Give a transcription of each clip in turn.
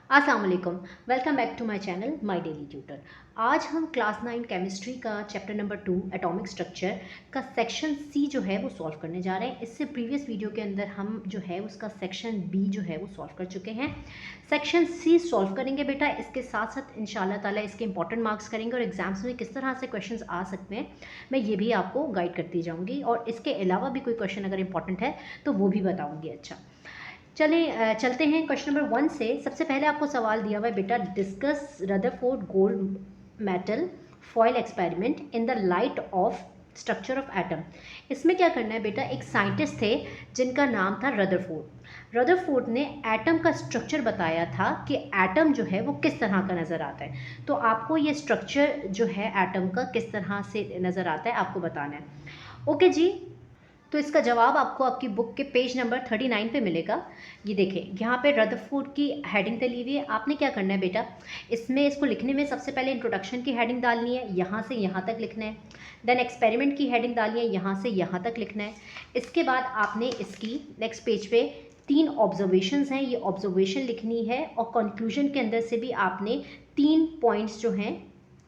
अस्सलाम वालेकुम। Welcome back to my channel my daily tutor. आज हम क्लास 9 केमिस्ट्री का चैप्टर नंबर 2 एटॉमिक स्ट्रक्चर का सेक्शन सी जो है वो सॉल्व करने जा रहे हैं। इससे प्रीवियस वीडियो के अंदर हम जो है उसका सेक्शन बी जो है वो सॉल्व कर चुके हैं। सेक्शन सी सॉल्व करेंगे बेटा, इसके साथ साथ इंशाल्लाह ताला इसके इंपॉर्टेंट मार्क्स करेंगे और एग्जाम्स में किस तरह से क्वेश्चन आ सकते हैं मैं ये भी आपको गाइड करती जाऊँगी, और इसके अलावा भी कोई क्वेश्चन अगर इंपॉर्टेंट है तो वो भी बताऊँगी। अच्छा चलते हैं क्वेश्चन नंबर 1 से। सबसे पहले आपको सवाल दिया हुआ है बेटा, discuss Rutherford gold metal foil experiment in the light of structure of atom. इसमें क्या करना है बेटा, एक साइंटिस्ट थे जिनका नाम था रदरफोर्ड। रदरफोर्ड ने एटम का स्ट्रक्चर बताया था कि एटम जो है वो किस तरह का नज़र आता है। तो आपको ये स्ट्रक्चर जो है एटम का किस तरह से नज़र आता है आपको बताना है। ओके जी, तो इसका जवाब आपको आपकी बुक के पेज नंबर 39 पे मिलेगा। ये देखें, यहाँ पे रदरफोर्ड की हेडिंग डली हुई है। आपने क्या करना है बेटा, इसमें इसको लिखने में सबसे पहले इंट्रोडक्शन की हेडिंग डालनी है, यहाँ से यहाँ तक लिखना है। देन एक्सपेरिमेंट की हेडिंग डालनी है, यहाँ से यहाँ तक लिखना है। इसके बाद आपने इसकी नेक्स्ट पेज पे 3 ऑब्जर्वेशंस हैं, ये ऑब्जर्वेशन लिखनी है, और कंक्लूजन के अंदर से भी आपने 3 पॉइंट्स जो हैं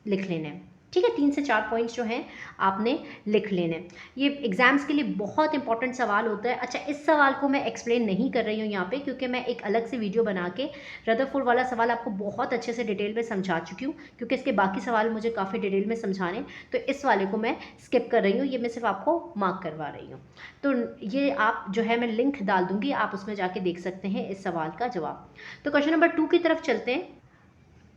लिख लेने हैं। ठीक है, 3 से 4 पॉइंट्स जो हैं आपने लिख लेने। ये एग्जाम्स के लिए बहुत इंपॉर्टेंट सवाल होता है। अच्छा, इस सवाल को मैं एक्सप्लेन नहीं कर रही हूँ यहाँ पे, क्योंकि मैं एक अलग से वीडियो बना के रदरफोर्ड वाला सवाल आपको बहुत अच्छे से डिटेल में समझा चुकी हूँ, क्योंकि इसके बाकी सवाल मुझे काफ़ी डिटेल में समझाने, तो इस वाले को मैं स्किप कर रही हूँ। ये मैं सिर्फ आपको मार्क करवा रही हूँ। तो ये आप जो है मैं लिंक डाल दूँगी, आप उसमें जाके देख सकते हैं इस सवाल का जवाब। तो क्वेश्चन नंबर 2 की तरफ चलते हैं।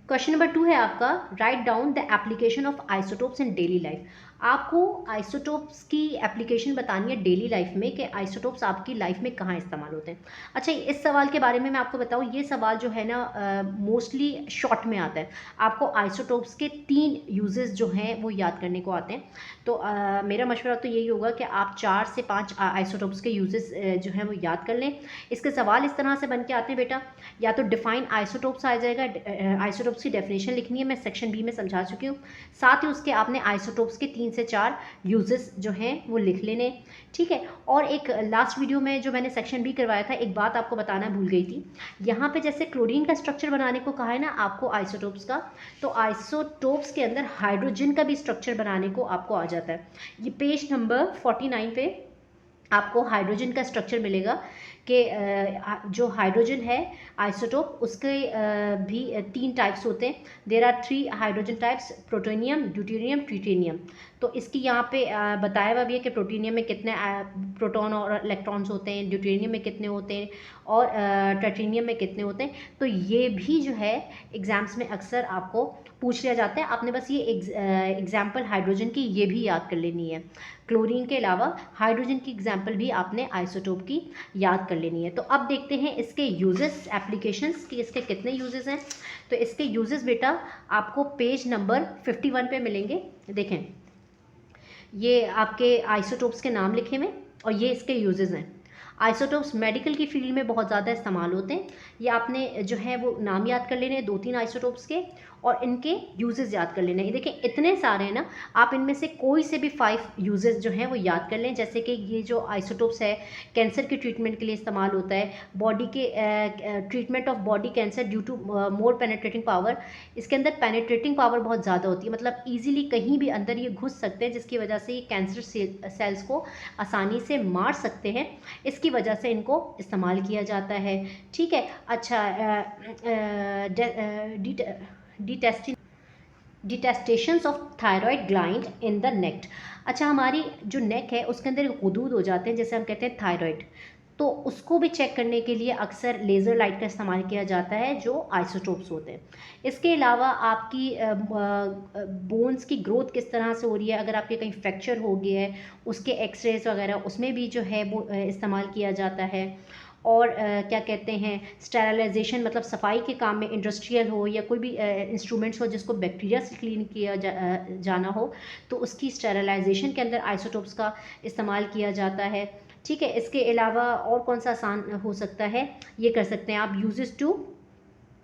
क्वेश्चन नंबर 2 है आपका, write down the application of isotopes in daily life. आपको आइसोटोप्स की एप्लीकेशन बतानी है डेली लाइफ में, कि आइसोटोप्स आपकी लाइफ में कहाँ इस्तेमाल होते हैं। अच्छा, इस सवाल के बारे में मैं आपको बताऊँ, ये सवाल जो है ना मोस्टली शॉर्ट में आता है। आपको आइसोटोप्स के 3 यूजेस जो हैं वो याद करने को आते हैं। तो मेरा मशवरा तो यही होगा कि आप 4 से 5 आइसोटोप्स के यूजेस जो हैं वो याद कर लें। इसके सवाल इस तरह से बन के आते हैं बेटा, या तो डिफाइन आइसोटोप्स आ जाएगा, आइसोटोप्स की डेफिनेशन लिखनी है, मैं सेक्शन बी में समझा चुकी हूँ। साथ ही उसके आपने आइसोटोप्स के 3 से 4 यूजेस जो हैं वो लिख लेने। ठीक है, और एक लास्ट वीडियो में जो मैंने सेक्शन बी करवाया था, एक बात आपको बताना भूल गई थी। यहाँ पे जैसे क्लोरीन का स्ट्रक्चर बनाने को कहा है ना आपको आइसोटोप्स का, तो आइसोटोप्स के अंदर हाइड्रोजन का भी स्ट्रक्चर बनाने को आपको आ जाता है। ये पेज नंबर 49 पे आपको हाइड्रोजन का स्ट्रक्चर मिलेगा कि जो हाइड्रोजन है आइसोटोप, उसके भी 3 टाइप्स होते हैं। There are 3 hydrogen types, protonium, deuterium, tritium. तो इसकी यहाँ पे बताया हुआ भी है कि प्रोटीनियम में कितने प्रोटॉन और इलेक्ट्रॉन्स होते हैं, ड्यूटेरियम में कितने होते हैं, और ट्रिटिनियम में कितने होते हैं। तो ये भी जो है एग्जाम्स में अक्सर आपको पूछ लिया जाता है। आपने बस ये एग्जाम्पल हाइड्रोजन की ये भी याद कर लेनी है। क्लोरीन के अलावा हाइड्रोजन की एग्जाम्पल भी आपने आइसोटोप की याद कर लेनी है। तो अब देखते हैं इसके यूजेस, एप्लीकेशंस कि इसके कितने यूजेस हैं। तो इसके यूजेस बेटा आपको पेज नंबर 51 पे मिलेंगे। देखें, ये आपके आइसोटोप्स के नाम लिखे हुए और ये इसके यूजेस हैं। आइसोटोप्स मेडिकल की फील्ड में बहुत ज़्यादा इस्तेमाल होते हैं। ये आपने जो है वो नाम याद कर लेने हैं 2-3 आइसोटोप्स के, और इनके यूजेस याद कर लेने हैं। ये देखें, इतने सारे हैं ना, आप इनमें से कोई से भी 5 यूजेस जो हैं वो याद कर लें। जैसे कि ये जो आइसोटोप्स है कैंसर के ट्रीटमेंट के लिए इस्तेमाल होता है, बॉडी के treatment of body cancer due to more penetrating power. इसके अंदर पेनेट्रेटिंग पावर बहुत ज़्यादा होती है, मतलब ईजिली कहीं भी अंदर ये घुस सकते हैं, जिसकी वजह से ये कैंसर सेल्स को आसानी से मार सकते हैं। इसकी वजह से इनको इस्तेमाल किया जाता है। ठीक है, अच्छा, detestations of thyroid gland in the neck. अच्छा, हमारी जो नेक है उसके अंदर गुदूद हो जाते हैं, जैसे हम कहते हैं थायराइड, तो उसको भी चेक करने के लिए अक्सर लेज़र लाइट का इस्तेमाल किया जाता है, जो आइसोटोप्स होते हैं। इसके अलावा आपकी बोन्स की ग्रोथ किस तरह से हो रही है, अगर आपके कहीं फ्रैक्चर हो गया है उसके एक्सरेज वगैरह उसमें भी जो है वो इस्तेमाल किया जाता है। और क्या कहते हैं, स्टेरलाइजेशन, मतलब सफाई के काम में, इंडस्ट्रियल हो या कोई भी इंस्ट्रूमेंट्स हो जिसको बैक्टीरिया से क्लीन किया जाना हो, तो उसकी स्टेरलाइजेशन के अंदर आइसोटोप्स का इस्तेमाल किया जाता है। ठीक है, इसके अलावा और कौन सा आसान हो सकता है, ये कर सकते हैं आप, uses to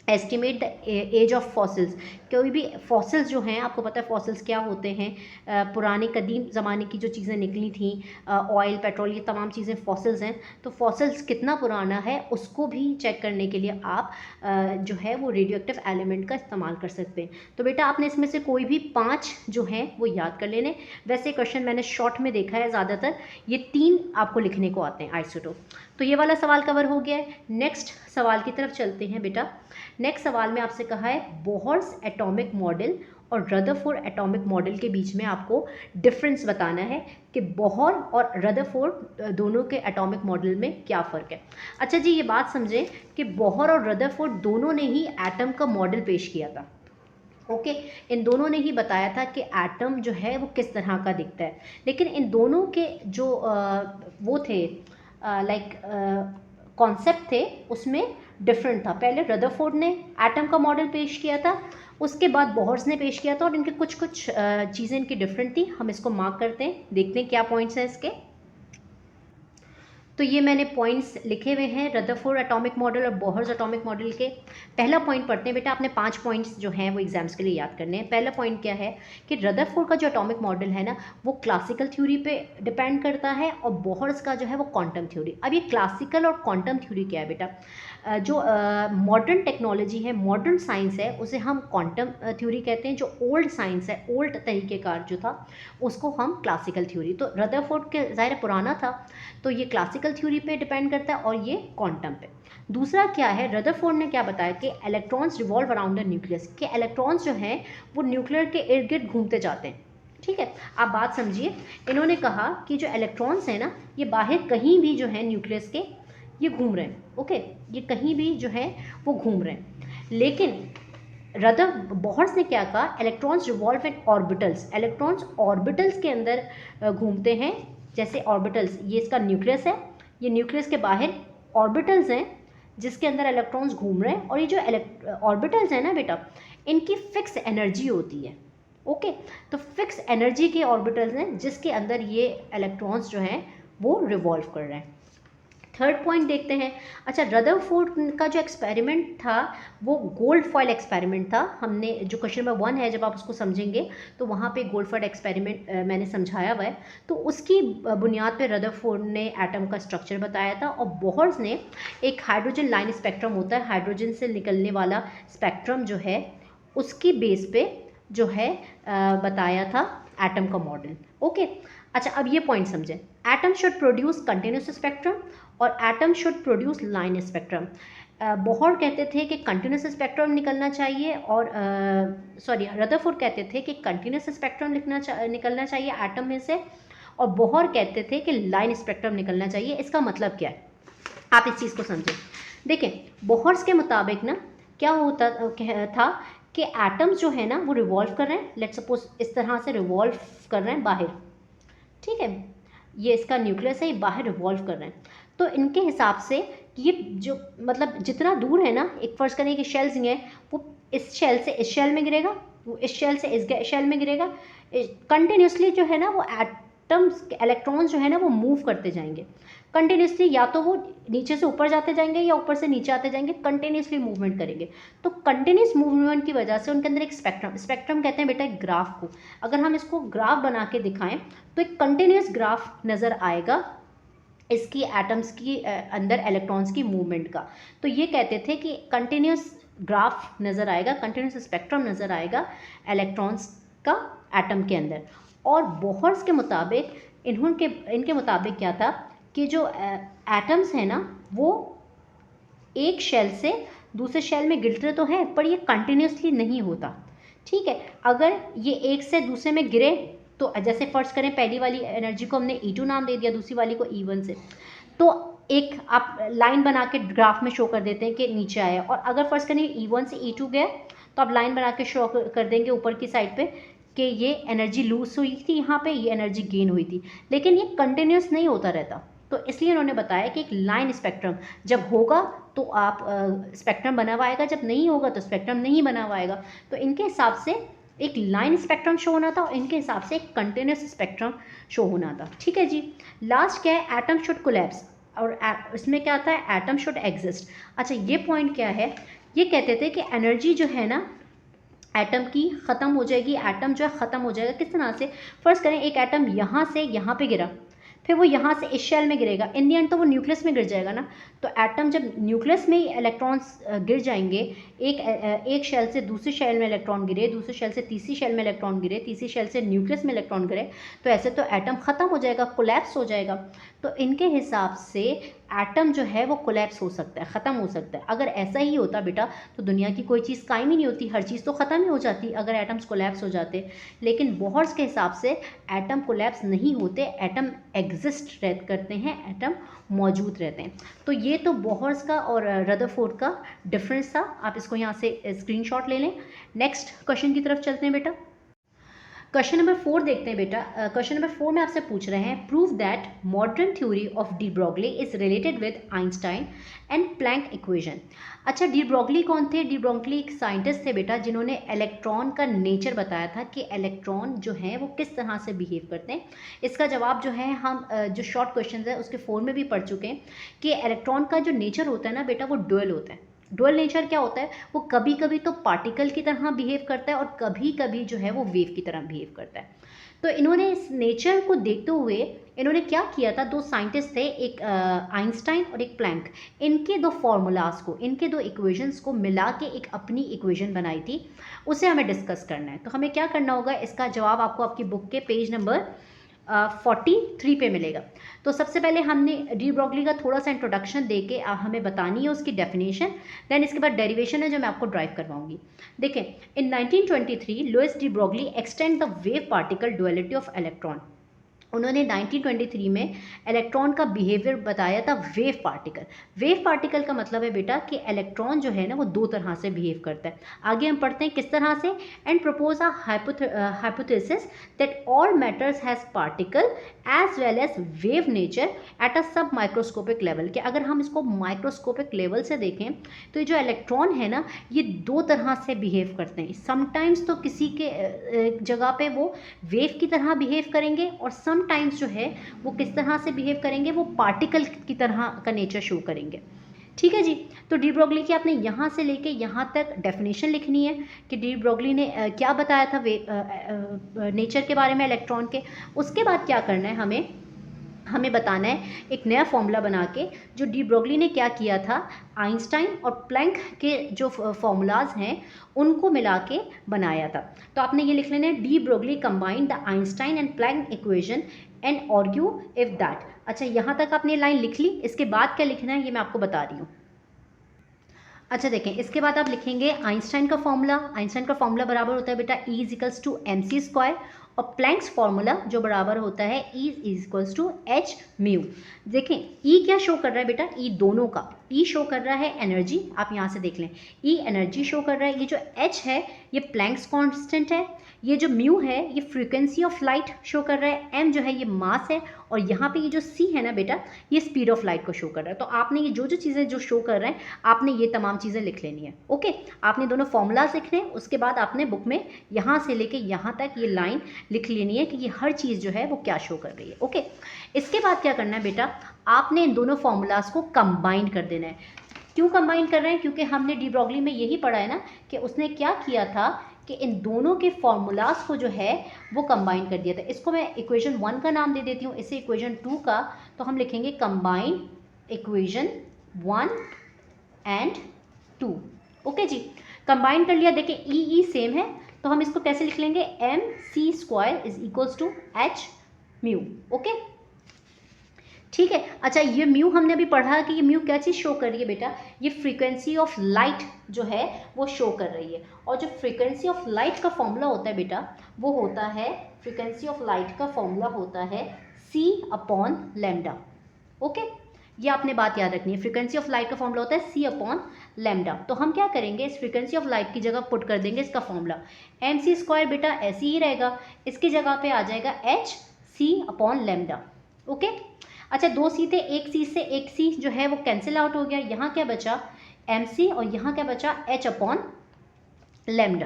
estimate the age of fossils, कोई भी फॉसिल्स जो हैं, आपको पता है फॉसिल्स क्या होते हैं, पुराने कदीम ज़माने की जो चीज़ें निकली थी, ऑयल पेट्रोल, ये तमाम चीज़ें फॉसिल्स हैं। तो फॉसिल्स कितना पुराना है उसको भी चेक करने के लिए आप जो है वो रेडियो एक्टिव एलिमेंट का इस्तेमाल कर सकते हैं। तो बेटा आपने इसमें से कोई भी 5 जो हैं वो याद कर लेने। वैसे क्वेश्चन मैंने शॉर्ट में देखा है ज़्यादातर, ये 3 आपको लिखने को आते हैं आइसोटोप। तो ये वाला सवाल कवर हो गया है। नेक्स्ट सवाल की तरफ चलते हैं बेटा। नेक्स्ट सवाल में आपसे कहा है बोहर्स एटॉमिक मॉडल और रदरफोर्ड एटॉमिक मॉडल के बीच में आपको डिफरेंस बताना है कि बोहर और रदरफोर्ड दोनों के एटॉमिक मॉडल में क्या फ़र्क है। अच्छा जी, ये बात समझें कि बोहर और रदरफोर्ड दोनों ने ही एटम का मॉडल पेश किया था। ओके, इन दोनों ने ही बताया था कि एटम जो है वो किस तरह का दिखता है, लेकिन इन दोनों के जो वो थे लाइक कॉन्सेप्ट थे उसमें डिफरेंट था। पहले रदरफोर्ड ने एटम का मॉडल पेश किया था, उसके बाद बोहर्स ने पेश किया था, और इनके कुछ चीज़ें इनकी डिफरेंट थी। हम इसको मार्क करते हैं, देखते हैं क्या पॉइंट्स हैं इसके। तो ये मैंने पॉइंट्स लिखे हुए हैं रदरफोर्ड एटॉमिक मॉडल और बोहर्स एटॉमिक मॉडल के। पहला पॉइंट पढ़ते हैं बेटा, आपने 5 पॉइंट्स जो हैं वो एग्जाम्स के लिए याद करने हैं। पहला पॉइंट क्या है कि रदरफोर्ड का जो एटॉमिक मॉडल है ना वो क्लासिकल थ्योरी पे डिपेंड करता है, और बोहर्स का जो है वो क्वांटम थ्योरी। अब ये क्लासिकल और क्वांटम थ्योरी क्या है बेटा, जो मॉडर्न टेक्नोलॉजी है, मॉडर्न साइंस है, उसे हम क्वांटम थ्योरी कहते हैं। जो ओल्ड साइंस है, ओल्ड तरीक़ेकार जो था, उसको हम क्लासिकल थ्योरी। तो रदरफोर्ड के ज़ाहिर पुराना था, तो ये क्लासिकल थ्योरी पे डिपेंड करता है, और ये क्वांटम पे। दूसरा क्या है, रदरफोर्ड ने क्या बताया कि electrons revolve around the nucleus, के इलेक्ट्रॉन्स जो हैं वो न्यूक्लियर के इर्द गिर्द घूमते जाते हैं। ठीक है, आप बात समझिए। इन्होंने कहा कि जो इलेक्ट्रॉन्स हैं ना, ये बाहर कहीं भी जो है न्यूक्लियस के ये घूम रहे हैं। ओके, ये कहीं भी जो है वो घूम रहे हैं, लेकिन बोहर्स ने क्या कहा, इलेक्ट्रॉन्स रिवॉल्व इन ऑर्बिटल्स, इलेक्ट्रॉन्स ऑर्बिटल्स के अंदर घूमते हैं। जैसे ऑर्बिटल्स, ये इसका न्यूक्लियस है, ये न्यूक्लियस के बाहर ऑर्बिटल्स हैं जिसके अंदर इलेक्ट्रॉन्स घूम रहे हैं, और ये जो ऑर्बिटल्स हैं ना बेटा, इनकी फिक्स एनर्जी होती है। ओके, तो फिक्स एनर्जी के ऑर्बिटल्स हैं जिसके अंदर ये इलेक्ट्रॉन्स जो हैं वो रिवॉल्व कर रहे हैं। थर्ड पॉइंट देखते हैं। अच्छा, रदरफोर्ड का जो एक्सपेरिमेंट था वो गोल्ड फॉयल एक्सपेरिमेंट था। हमने जो क्वेश्चन नंबर 1 है, जब आप उसको समझेंगे तो वहाँ पे गोल्ड फॉयल एक्सपेरिमेंट मैंने समझाया हुआ है। तो उसकी बुनियाद पे रदरफोर्ड ने एटम का स्ट्रक्चर बताया था, और बोहर्स ने एक हाइड्रोजन लाइन स्पेक्ट्रम होता है, हाइड्रोजन से निकलने वाला स्पेक्ट्रम जो है उसकी बेस पे जो है बताया था एटम का मॉडल। ओके, अच्छा अब ये पॉइंट समझें, atom should produce continuous spectrum और atom should produce line spectrum. Bohr कहते थे कि कंटिन्यूस स्पेक्ट्रम निकलना चाहिए, और रदरफोर्ड कहते थे कि कंटिन्यूस स्पेक्ट्रम निकलना चाहिए एटम में से, और बोहर कहते थे कि लाइन स्पेक्ट्रम निकलना चाहिए। इसका मतलब क्या है, आप इस चीज़ को समझें। देखें, बोहर्स के मुताबिक ना क्या होता था कि एटम्स जो है ना वो रिवॉल्व कर रहे हैं, लेट्स सपोज इस तरह से रिवॉल्व कर रहे हैं बाहर। ठीक है, ये इसका न्यूक्लियस है, ये बाहर रिवॉल्व कर रहे हैं। तो इनके हिसाब से ये जो मतलब जितना दूर है ना, एक फर्ज करें कि शेल्स हैं, वो इस शेल से इस शेल में गिरेगा, वो इस शेल से इस शेल में गिरेगा। कंटिन्यूसली जो है ना वो एटम्स इलेक्ट्रॉन्स जो है ना वो मूव करते जाएंगे कंटिन्यूसली, या तो वो नीचे से ऊपर जाते जाएंगे या ऊपर से नीचे आते जाएंगे, कंटिन्यूसली मूवमेंट करेंगे। तो कंटिन्यूस मूवमेंट की वजह से उनके अंदर एक स्पेक्ट्रम कहते हैं बेटा एक ग्राफ को। अगर हम इसको ग्राफ बना के दिखाएं तो एक कंटिन्यूस ग्राफ नज़र आएगा इसकी एटम्स की अंदर इलेक्ट्रॉन्स की मूवमेंट का। तो ये कहते थे कि कंटिन्यूस ग्राफ नज़र आएगा, कंटिन्यूस स्पेक्ट्रम नज़र आएगा इलेक्ट्रॉन्स का एटम के अंदर। और बोहर्स के मुताबिक इनके मुताबिक क्या था कि जो एटम्स हैं ना वो एक शेल से दूसरे शेल में गिरते तो हैं, पर ये कंटिन्यूसली नहीं होता। ठीक है, अगर ये एक से दूसरे में गिरे तो जैसे फर्ज करें पहली वाली एनर्जी को हमने E2 नाम दे दिया, दूसरी वाली को E1 से, तो एक आप लाइन बना के ग्राफ में शो कर देते हैं कि नीचे आया। और अगर फर्ज करें E1 से E2 गया तो आप लाइन बना के शो कर देंगे ऊपर की साइड पे कि ये एनर्जी लूज हुई थी, यहाँ पे ये एनर्जी गेन हुई थी, लेकिन ये कंटिन्यूस नहीं होता रहता। तो इसलिए उन्होंने बताया कि एक लाइन स्पेक्ट्रम जब होगा तो आप स्पेक्ट्रम बना हुआ आएगा, जब नहीं होगा तो स्पेक्ट्रम नहीं बना हुआ आएगा। तो इनके हिसाब से एक लाइन स्पेक्ट्रम शो होना था, और इनके हिसाब से एक कंटिन्यूस स्पेक्ट्रम शो होना था। ठीक है जी, लास्ट क्या है, एटम शुड कोलैप्स, और इसमें क्या आता है एटम शुड एग्जिस्ट। अच्छा, ये पॉइंट क्या है ये कहते थे कि एनर्जी जो है ना एटम की ख़त्म हो जाएगी, एटम जो है ख़त्म हो जाएगा। किस तरह से, फर्स्ट करें एक एटम यहाँ से यहाँ पे गिरा, फिर वो यहाँ से इस शेल में गिरेगा, इन दी एंड तो वो न्यूक्लियस में गिर जाएगा ना। तो एटम जब न्यूक्लियस में ही इलेक्ट्रॉन्स गिर जाएंगे, एक शेल से दूसरी शेल में इलेक्ट्रॉन गिरे, दूसरी शेल से तीसरी शेल में इलेक्ट्रॉन गिरे, तीसरी शेल से न्यूक्लियस में इलेक्ट्रॉन गिरे, तो ऐसे तो एटम ख़त्म हो जाएगा, कोलैप्स हो जाएगा। तो इनके हिसाब से एटम जो है वो कोलैप्स हो सकता है, ख़त्म हो सकता है। अगर ऐसा ही होता बेटा तो दुनिया की कोई चीज़ कायम ही नहीं होती, हर चीज़ तो ख़त्म ही हो जाती अगर एटम्स कोलैप्स हो जाते। लेकिन बोहर्स के हिसाब से एटम कोलैप्स नहीं होते, एटम एग्जिस्ट करते हैं, एटम मौजूद रहते हैं। तो ये तो बोहर्स का और रदरफोर्ड का डिफरेंस था। आप इसको यहाँ से स्क्रीनशॉट ले लें। नेक्स्ट क्वेश्चन की तरफ चलते हैं बेटा। क्वेश्चन नंबर 4 देखते हैं बेटा। क्वेश्चन नंबर 4 में आपसे पूछ रहे हैं, prove that modern theory of de Broglie is related with Einstein and Planck equation. अच्छा, डी ब्रॉगली कौन थे? डी ब्रॉगली एक साइंटिस्ट थे बेटा जिन्होंने इलेक्ट्रॉन का नेचर बताया था कि इलेक्ट्रॉन जो है वो किस तरह से बिहेव करते हैं। इसका जवाब जो है हम जो शॉर्ट क्वेश्चन है उसके 4 में भी पढ़ चुके हैं कि इलेक्ट्रॉन का जो नेचर होता है ना बेटा वो ड्यूअल होता है। ड्यूअल नेचर क्या होता है? वो कभी कभी तो पार्टिकल की तरह बिहेव करता है और कभी कभी जो है वो वेव की तरह बिहेव करता है। तो इन्होंने इस नेचर को देखते हुए इन्होंने क्या किया था, दो साइंटिस्ट थे, एक आइंस्टाइन और एक प्लैंक, इनके दो फार्मूलाज को, इनके दो इक्वेशंस को मिला के एक अपनी इक्वेशन बनाई थी। उसे हमें डिस्कस करना है। तो हमें क्या करना होगा, इसका जवाब आपको आपकी बुक के पेज नंबर 43 पे मिलेगा। तो सबसे पहले हमने डी ब्रॉगली का थोड़ा सा इंट्रोडक्शन दे के हमें बतानी है उसकी डेफिनेशन, देन इसके बाद डेरिवेशन है जो मैं आपको ड्राइव करवाऊंगी। देखें, in 1923 Louis de Broglie extend the wave particle duality of electron. उन्होंने 1923 में इलेक्ट्रॉन का बिहेवियर बताया था वेव पार्टिकल। वेव पार्टिकल का मतलब है बेटा कि इलेक्ट्रॉन जो है ना वो दो तरह से बिहेव करता है। आगे हम पढ़ते हैं किस तरह से। And propose a hypothesis that all matters has particle as well as wave nature at a sub microscopic level. कि अगर हम इसको माइक्रोस्कोपिक लेवल से देखें तो ये जो इलेक्ट्रॉन है ना ये दो तरह से बिहेव करते हैं। समटाइम्स तो किसी के जगह पे वो वेव की तरह बिहेव करेंगे और समटाइम्स जो है वो किस तरह से बिहेव करेंगे, वो पार्टिकल की तरह का नेचर शो करेंगे। ठीक है जी। तो डी ब्रॉगली की आपने यहाँ से लेके यहाँ तक डेफिनेशन लिखनी है कि डी ब्रॉगली ने क्या बताया था नेचर के बारे में इलेक्ट्रॉन के। उसके बाद क्या करना है, हमें बताना है एक नया फॉर्मूला बना के, जो डी ब्रॉगली ने क्या किया था, आइंस्टाइन और प्लैंक के जो फॉर्मूलाज हैं उनको मिला के बनाया था। तो आपने ये लिख लेना है, de Broglie combine the Einstein and Planck equation and argue if that. अच्छा, यहाँ तक आपने लाइन लिख ली। इसके बाद क्या लिखना है ये मैं आपको बता रही हूँ। अच्छा देखें, इसके बाद आप लिखेंगे आइंस्टाइन का फॉर्मूला। आइंस्टाइन का फॉर्मूला बराबर होता है बेटा E equals to MC square, और प्लैंक्स फार्मूला जो बराबर होता है E equals to H mu. देखें E क्या शो कर रहा है बेटा, E दोनों का। E शो कर रहा है एनर्जी, आप यहाँ से देख लें, E एनर्जी शो कर रहा है। ये जो H है ये प्लैंक्स कांस्टेंट है, ये जो म्यू है ये फ्रीक्वेंसी ऑफ लाइट शो कर रहा है, M जो है ये मास है, और यहाँ पे ये जो C है ना बेटा ये स्पीड ऑफ लाइट को शो कर रहा है। तो आपने ये जो जो चीज़ें जो शो कर रहे हैं आपने ये तमाम चीज़ें लिख लेनी है। ओके, आपने दोनों फॉर्मूलाज लिखने हैं, उसके बाद आपने बुक में यहाँ से लेके यहाँ तक ये लाइन लिख लेनी है कि ये हर चीज़ जो है वो क्या शो कर रही है। ओके, इसके बाद क्या करना है बेटा, आपने इन दोनों फॉर्मूलाज को कंबाइन कर देना है। क्यों कंबाइन कर रहे हैं, क्योंकि हमने डी ब्रॉगली में यही पढ़ा है ना कि उसने क्या किया था कि इन दोनों के फॉर्मूलाज को जो है वो कंबाइन कर दिया था। इसको मैं इक्वेशन 1 का नाम दे देती हूँ, इसे इक्वेशन 2 का। तो हम लिखेंगे कंबाइन इक्वेशन 1 एंड 2। ओके जी, कंबाइन कर लिया। देखिए ई सेम है तो हम इसको कैसे लिख लेंगे, MC square is equals to H mu. Okay, ठीक है। अच्छा, ये म्यू हमने अभी पढ़ा कि ये म्यू क्या चीज़ शो कर रही है बेटा, ये फ्रीक्वेंसी ऑफ लाइट जो है वो शो कर रही है। और जो फ्रीक्वेंसी ऑफ लाइट का फॉर्मूला होता है बेटा वो होता है, फ्रीक्वेंसी ऑफ लाइट का फॉर्मूला होता है C/λ। ओके, ये आपने बात याद रखनी है, फ्रीक्वेंसी ऑफ लाइट का फॉर्मूला होता है C/λ। तो हम क्या करेंगे, इस फ्रीक्वेंसी ऑफ लाइट की जगह पुट कर देंगे इसका फॉर्मूला MC स्क्वायर बेटा ऐसे ही रहेगा, इसकी जगह पे आ जाएगा HC/λ। ओके, अच्छा 2 C थे, एक C से एक C जो है वो कैंसिल आउट हो गया, यहाँ क्या बचा MC और यहाँ क्या बचा H/λ।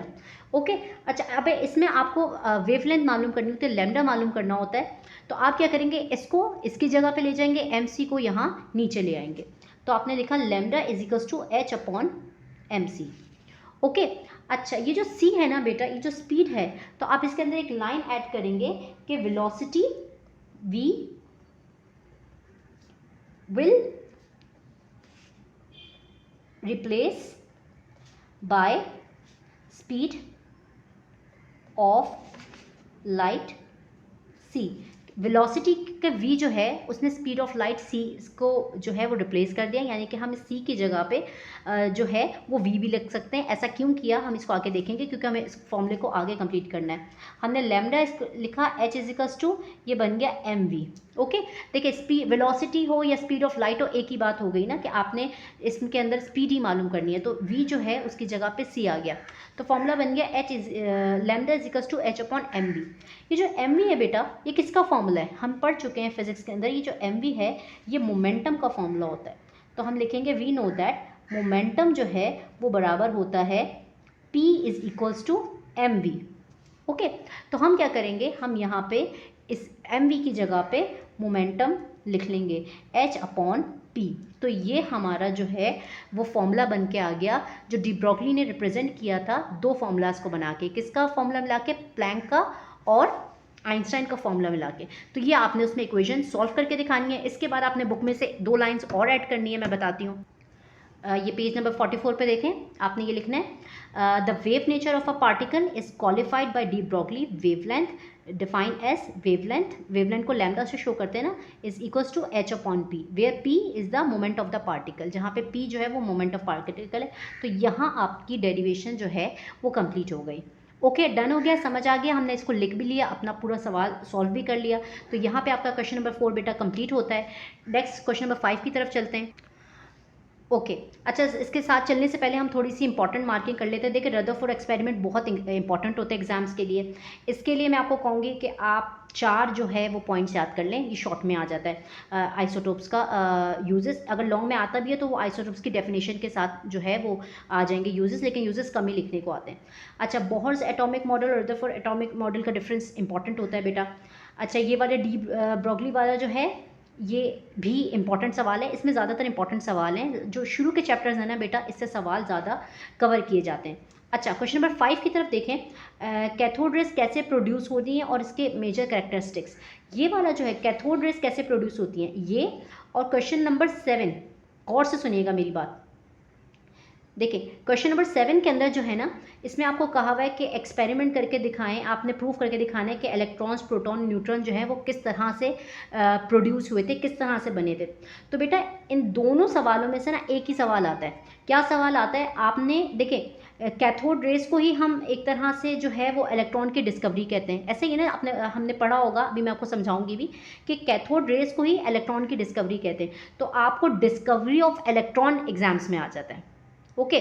ओके, अच्छा अब इसमें आपको वेवलेंथ मालूम करनी होती है, लैम्डा मालूम करना होता है। तो आप क्या करेंगे, इसको इसकी जगह पे ले जाएंगे, MC को यहाँ नीचे ले आएंगे। तो आपने लिखा lambda is equals to H/ mc। Okay, अच्छा ये जो c है ना बेटा, ये जो स्पीड है, तो आप इसके अंदर एक लाइन ऐड करेंगे कि velocity v will replace by speed of light c। Velocity का v जो है उसने स्पीड ऑफ लाइट c को जो है वो रिप्लेस कर दिया, यानी कि हम इस c की जगह पे जो है वो v भी लिख सकते हैं। ऐसा क्यों किया हम इसको आगे देखेंगे, क्योंकि हमें इस फॉर्मूले को आगे कंप्लीट करना है। हमने लैम्डा लिखा h इजिकल्स टू, ये बन गया mv। ओके, देखिए स्पीड, वेलोसिटी हो या स्पीड ऑफ लाइट हो, एक ही बात हो गई ना कि आपने इसके अंदर स्पीड ही मालूम करनी है, तो v जो है उसकी जगह पे c आ गया, तो फॉर्मूला बन गया h is lambda equals to h upon mv। ये जो mv है बेटा, ये किसका फॉर्मूला है, हम पढ़ चुके हैं फिजिक्स के अंदर, ये जो mv है ये मोमेंटम का फॉर्मूला होता है। तो हम लिखेंगे वी नो दैट मोमेंटम जो है वो बराबर होता है p is equals to mv। Okay, तो हम क्या करेंगे, हम यहाँ पे इस mv की जगह पे मोमेंटम लिख लेंगे h अपॉन p। तो ये हमारा जो है वो फॉर्मूला बन के आ गया, जो डी ब्रोगली ने रिप्रेजेंट किया था दो फॉर्मूलाज को बना के, किसका फॉर्मूला मिला के, प्लैंक का और आइंस्टाइन का फॉर्मूला मिला के। तो ये आपने उसमें इक्वेशन सॉल्व करके दिखानी है। इसके बाद आपने बुक में से 2 लाइंस और ऐड करनी है, मैं बताती हूँ। ये पेज नंबर 44 पे देखें, आपने ये लिखना है the wave nature of a particle is qualified by de Broglie wavelength define as wavelength को लैम्डा से शो करते हैं ना, is equals to h upon P, where p is the moment of the particle, जहाँ पे p जो है वो मोमेंट ऑफ पार्टिकल है। तो यहाँ आपकी डेरिवेशन जो है वो कंप्लीट हो गई। ओके, डन हो गया, समझ आ गया, हमने इसको लिख भी लिया, अपना पूरा सवाल सॉल्व भी कर लिया। तो यहाँ पे आपका क्वेश्चन नंबर 4 बेटा कंप्लीट होता है। नेक्स्ट क्वेश्चन नंबर 5 की तरफ चलते हैं। ओके, अच्छा इसके साथ चलने से पहले हम थोड़ी सी इंपॉर्टेंट मार्किंग कर लेते हैं। देखिए रदरफोर्ड एक्सपेरिमेंट बहुत इंपॉर्टेंट होते हैं एग्जाम्स के लिए। इसके लिए मैं आपको कहूँगी कि आप 4 जो है वो पॉइंट्स याद कर लें, ये शॉर्ट में आ जाता है। आइसोटोप्स का यूजेस, अगर लॉन्ग में आता भी है तो वो आइसोटोप्स की डेफिनेशन के साथ जो है वो आ जाएंगे यूजेस, लेकिन यूजेस कम ही लिखने को आते हैं। अच्छा, बोहर्स एटॉमिक मॉडल और रदरफोर्ड एटॉमिक मॉडल का डिफरेंस इंपॉर्टेंट होता है बेटा। अच्छा, ये वाला डी ब्रोगली वाला जो है ये भी इंपॉर्टेंट सवाल है, इसमें ज़्यादातर इंपॉर्टेंट सवाल हैं, जो शुरू के चैप्टर्स हैं ना बेटा, इससे सवाल ज़्यादा कवर किए जाते हैं। अच्छा, क्वेश्चन नंबर 5 की तरफ देखें, कैथोड रेज कैसे प्रोड्यूस होती हैं और इसके मेजर कैरेक्टरिस्टिक्स। ये वाला जो है कैथोड रेज कैसे प्रोड्यूस होती हैं ये, और क्वेश्चन नंबर 7 गौर से सुनिएगा मेरी बात। देखिए क्वेश्चन नंबर 7 के अंदर जो है ना, इसमें आपको कहा हुआ है कि एक्सपेरिमेंट करके दिखाएं, आपने प्रूफ करके दिखाना है कि इलेक्ट्रॉन्स, प्रोटॉन, न्यूट्रॉन जो है वो किस तरह से प्रोड्यूस हुए थे, किस तरह से बने थे। तो बेटा इन दोनों सवालों में से ना एक ही सवाल आता है। क्या सवाल आता है, आपने देखिए कैथोड रेस को ही हम एक तरह से जो है वो इलेक्ट्रॉन की डिस्कवरी कहते हैं, ऐसे ही ना हमने पढ़ा होगा, अभी मैं आपको समझाऊंगी भी कि कैथोड रेस को ही इलेक्ट्रॉन की डिस्कवरी कहते हैं। तो आपको डिस्कवरी ऑफ इलेक्ट्रॉन एग्जाम्स में आ जाता है। ओके,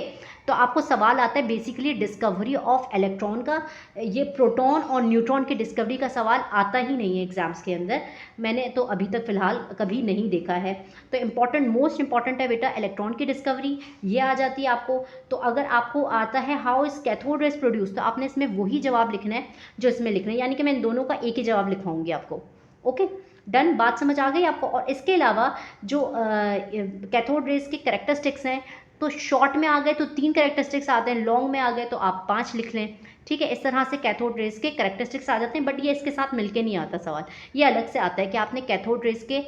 तो आपको सवाल आता है बेसिकली डिस्कवरी ऑफ इलेक्ट्रॉन का। ये प्रोटॉन और न्यूट्रॉन की डिस्कवरी का सवाल आता ही नहीं है एग्जाम्स के अंदर, मैंने तो अभी तक फ़िलहाल कभी नहीं देखा है। तो इम्पॉर्टेंट, मोस्ट इंपॉर्टेंट है बेटा इलेक्ट्रॉन की डिस्कवरी, ये आ जाती है आपको। तो अगर आपको आता है how is cathode rays produce, तो आपने इसमें वही जवाब लिखना है जो इसमें लिखना है, यानी कि मैं इन दोनों का एक ही जवाब लिखवाऊंगी आपको। ओके, डन, बात समझ आ गई आपको। और इसके अलावा जो कैथोड रेज के कैरेक्टरिस्टिक्स हैं, तो शॉर्ट में आ गए तो 3 कैरेक्टरिस्टिक्स आते हैं, लॉन्ग में आ गए तो आप 5 लिख लें। ठीक है, इस तरह से कैथोड रेज के कैरेक्टरिस्टिक्स आ जाते हैं, बट ये इसके साथ मिलके नहीं आता सवाल, ये अलग से आता है कि आपने कैथोड रेज के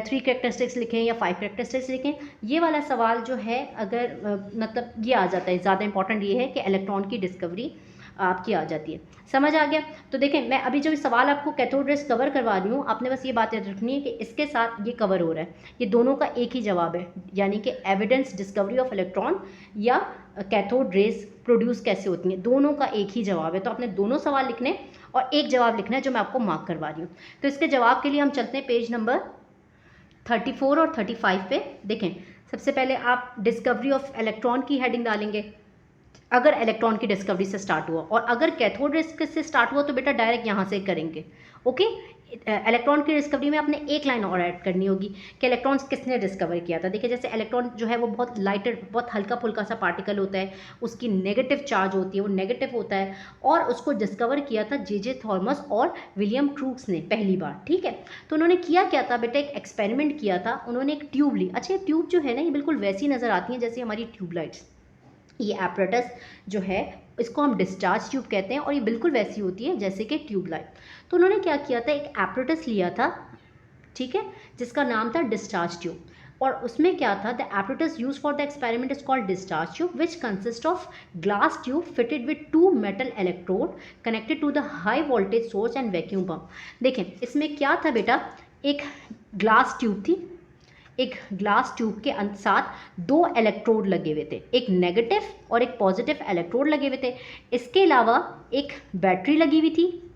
3 कैरेक्टरिस्टिक्स लिखें या 5 कैरेक्टरिस्टिक्स लिखें। ये वाला सवाल जो है अगर मतलब ये आ जाता है, ज़्यादा इंपॉर्टेंट ये है कि इलेक्ट्रॉन की डिस्कवरी आपकी आ जाती है। समझ आ गया। तो देखें मैं अभी जो सवाल आपको कैथोड रेज कवर करवा रही हूँ, आपने बस ये बात याद रखनी है कि इसके साथ ये कवर हो रहा है, ये दोनों का एक ही जवाब है, यानी कि एविडेंस डिस्कवरी ऑफ इलेक्ट्रॉन या कैथोड रेज प्रोड्यूस कैसे होती हैं, दोनों का एक ही जवाब है। तो आपने दोनों सवाल लिखने और एक जवाब लिखना है जो मैं आपको मार्क करवा रही हूँ। तो इसके जवाब के लिए हम चलते हैं पेज नंबर 34 और 35 पे। देखें सबसे पहले आप डिस्कवरी ऑफ इलेक्ट्रॉन की हेडिंग डालेंगे, अगर इलेक्ट्रॉन की डिस्कवरी से स्टार्ट हुआ, और अगर कैथोड रेज से स्टार्ट हुआ तो बेटा डायरेक्ट यहाँ से करेंगे। ओके, इलेक्ट्रॉन की डिस्कवरी में आपने एक लाइन और ऐड करनी होगी कि इलेक्ट्रॉन्स किसने डिस्कवर किया था। देखिए जैसे इलेक्ट्रॉन जो है वो बहुत लाइटर, बहुत हल्का फुल्का सा पार्टिकल होता है, उसकी नेगेटिव चार्ज होती है, वो नेगेटिव होता है, और उसको डिस्कवर किया था जे थॉमस और विलियम क्रूक्स ने पहली बार। ठीक है, तो उन्होंने किया क्या था बेटा, एक एक्सपेरिमेंट किया था, उन्होंने एक ट्यूब ली। अच्छा, ये ट्यूब जो है ना ये बिल्कुल वैसी नज़र आती है जैसे हमारी ट्यूबलाइट्स, ये एपरेटस जो है इसको हम डिस्चार्ज ट्यूब कहते हैं और ये बिल्कुल वैसी होती है जैसे कि ट्यूबलाइट। तो उन्होंने क्या किया था, एक एपरेटस लिया था, ठीक है, जिसका नाम था डिस्चार्ज ट्यूब। और उसमें क्या था, the apparatus used for the experiment is called discharge tube, which consists of glass tube fitted with 2 metal electrode connected to the high voltage source and vacuum pump। देखें इसमें क्या था बेटा, एक ग्लास ट्यूब थी, एक ग्लास ट्यूब के साथ 2 इलेक्ट्रोड लगे हुए थे, एक नेगेटिव और एक पॉजिटिव इलेक्ट्रोड लगे हुए थे। इसके अलावा एक बैटरी लगी हुई थी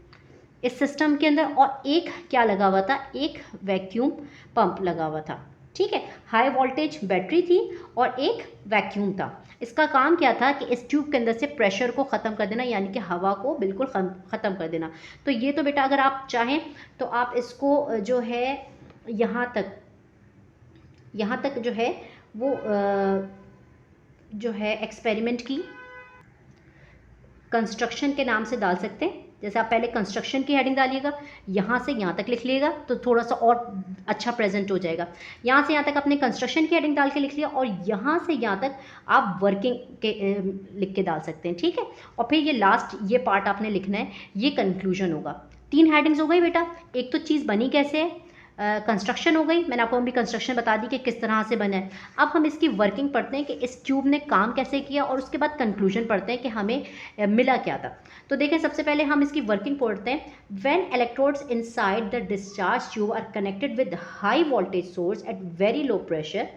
इस सिस्टम के अंदर, और एक क्या लगा हुआ था, एक वैक्यूम पंप लगा हुआ था, ठीक है। हाई वोल्टेज बैटरी थी और एक वैक्यूम था। इसका काम क्या था कि इस ट्यूब के अंदर से प्रेशर को ख़त्म कर देना, यानी कि हवा को बिल्कुल ख़त्म कर देना। तो ये तो बेटा अगर आप चाहें तो आप इसको जो है यहाँ तक जो है वो जो है एक्सपेरिमेंट की कंस्ट्रक्शन के नाम से डाल सकते हैं। जैसे आप पहले कंस्ट्रक्शन की हेडिंग डालिएगा, यहाँ से यहाँ तक लिख लिएगा तो थोड़ा सा और अच्छा प्रेजेंट हो जाएगा। यहाँ से यहाँ तक आपने कंस्ट्रक्शन की हेडिंग डाल के लिख लिया और यहाँ से यहाँ तक आप वर्किंग के लिख के डाल सकते हैं, ठीक है। और फिर ये लास्ट ये पार्ट आपने लिखना है, ये कंक्लूजन होगा। 3 हेडिंग्स हो गई बेटा। एक तो चीज़ बनी कैसे है, कंस्ट्रक्शन हो गई, मैंने आपको अभी कंस्ट्रक्शन बता दी कि किस तरह से बना है। अब हम इसकी वर्किंग पढ़ते हैं कि इस ट्यूब ने काम कैसे किया, और उसके बाद कंक्लूजन पढ़ते हैं कि हमें मिला क्या था। तो देखें सबसे पहले हम इसकी वर्किंग पढ़ते हैं। When electrodes inside the discharge tube are connected with high voltage source at very low pressure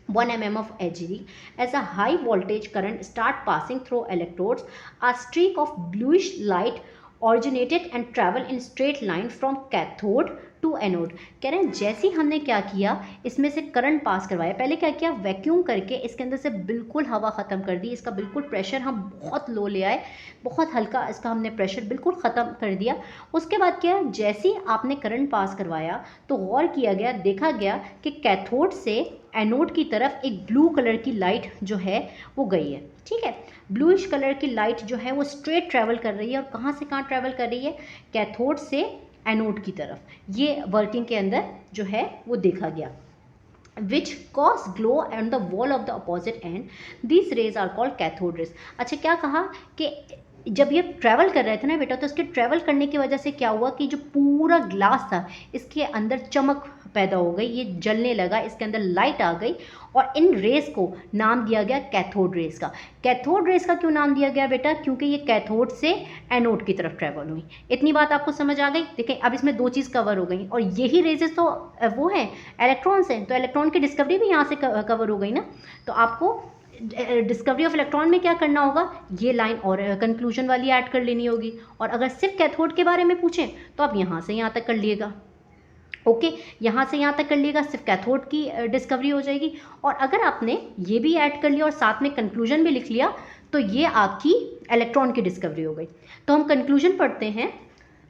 1 mm of HG, as a high voltage current start passing through electrodes, a streak of bluish light originated and travel in straight line from cathode to anode. कह रहे हैं जैसे ही हमने क्या किया, इसमें से current pass करवाया। पहले क्या किया, वैक्यूम करके इसके अंदर से बिल्कुल हवा ख़त्म कर दी, इसका बिल्कुल प्रेशर हम बहुत लो ले आए, बहुत हल्का इसका हमने प्रेशर बिल्कुल ख़त्म कर दिया। उसके बाद क्या, जैसे ही आपने करंट पास करवाया तो गौर किया गया, देखा गया कि कैथोड से एनोड की तरफ एक ब्लू कलर की लाइट जो है वो गई है, ठीक है। ब्लूइश कलर की लाइट जो है वो स्ट्रेट ट्रैवल कर रही है, और कहाँ से कहाँ ट्रैवल कर रही है, कैथोड से एनोड की तरफ। ये वर्किंग के अंदर जो है वो देखा गया। which cause glow on the wall of the opposite end, these rays are called cathode rays। अच्छा क्या कहा कि जब ये ट्रैवल कर रहे थे ना बेटा, तो इसके ट्रैवल करने की वजह से क्या हुआ कि जो पूरा ग्लास था इसके अंदर चमक पैदा हो गई, ये जलने लगा, इसके अंदर लाइट आ गई, और इन रेस को नाम दिया गया कैथोड रेस का। कैथोड रेस का क्यों नाम दिया गया बेटा, क्योंकि ये कैथोड से एनोड की तरफ ट्रैवल हुई। इतनी बात आपको समझ आ गई। देखिए अब इसमें 2 चीज़ कवर हो गई, और यही रेजेस तो वो हैं इलेक्ट्रॉन्स हैं, तो इलेक्ट्रॉन की डिस्कवरी भी यहाँ से कवर हो गई ना। तो आपको डिस्कवरी ऑफ इलेक्ट्रॉन में क्या करना होगा, ये लाइन और कंक्लूजन वाली ऐड कर लेनी होगी। और अगर सिर्फ कैथोड के बारे में पूछें तो आप यहाँ से यहाँ तक कर लिएगा, ओके, यहाँ से यहाँ तक कर लिएगा, सिर्फ कैथोड की डिस्कवरी हो जाएगी। और अगर आपने ये भी ऐड कर लिया और साथ में कंक्लूजन भी लिख लिया तो ये आपकी इलेक्ट्रॉन की डिस्कवरी हो गई। तो हम कंक्लूजन पढ़ते हैं।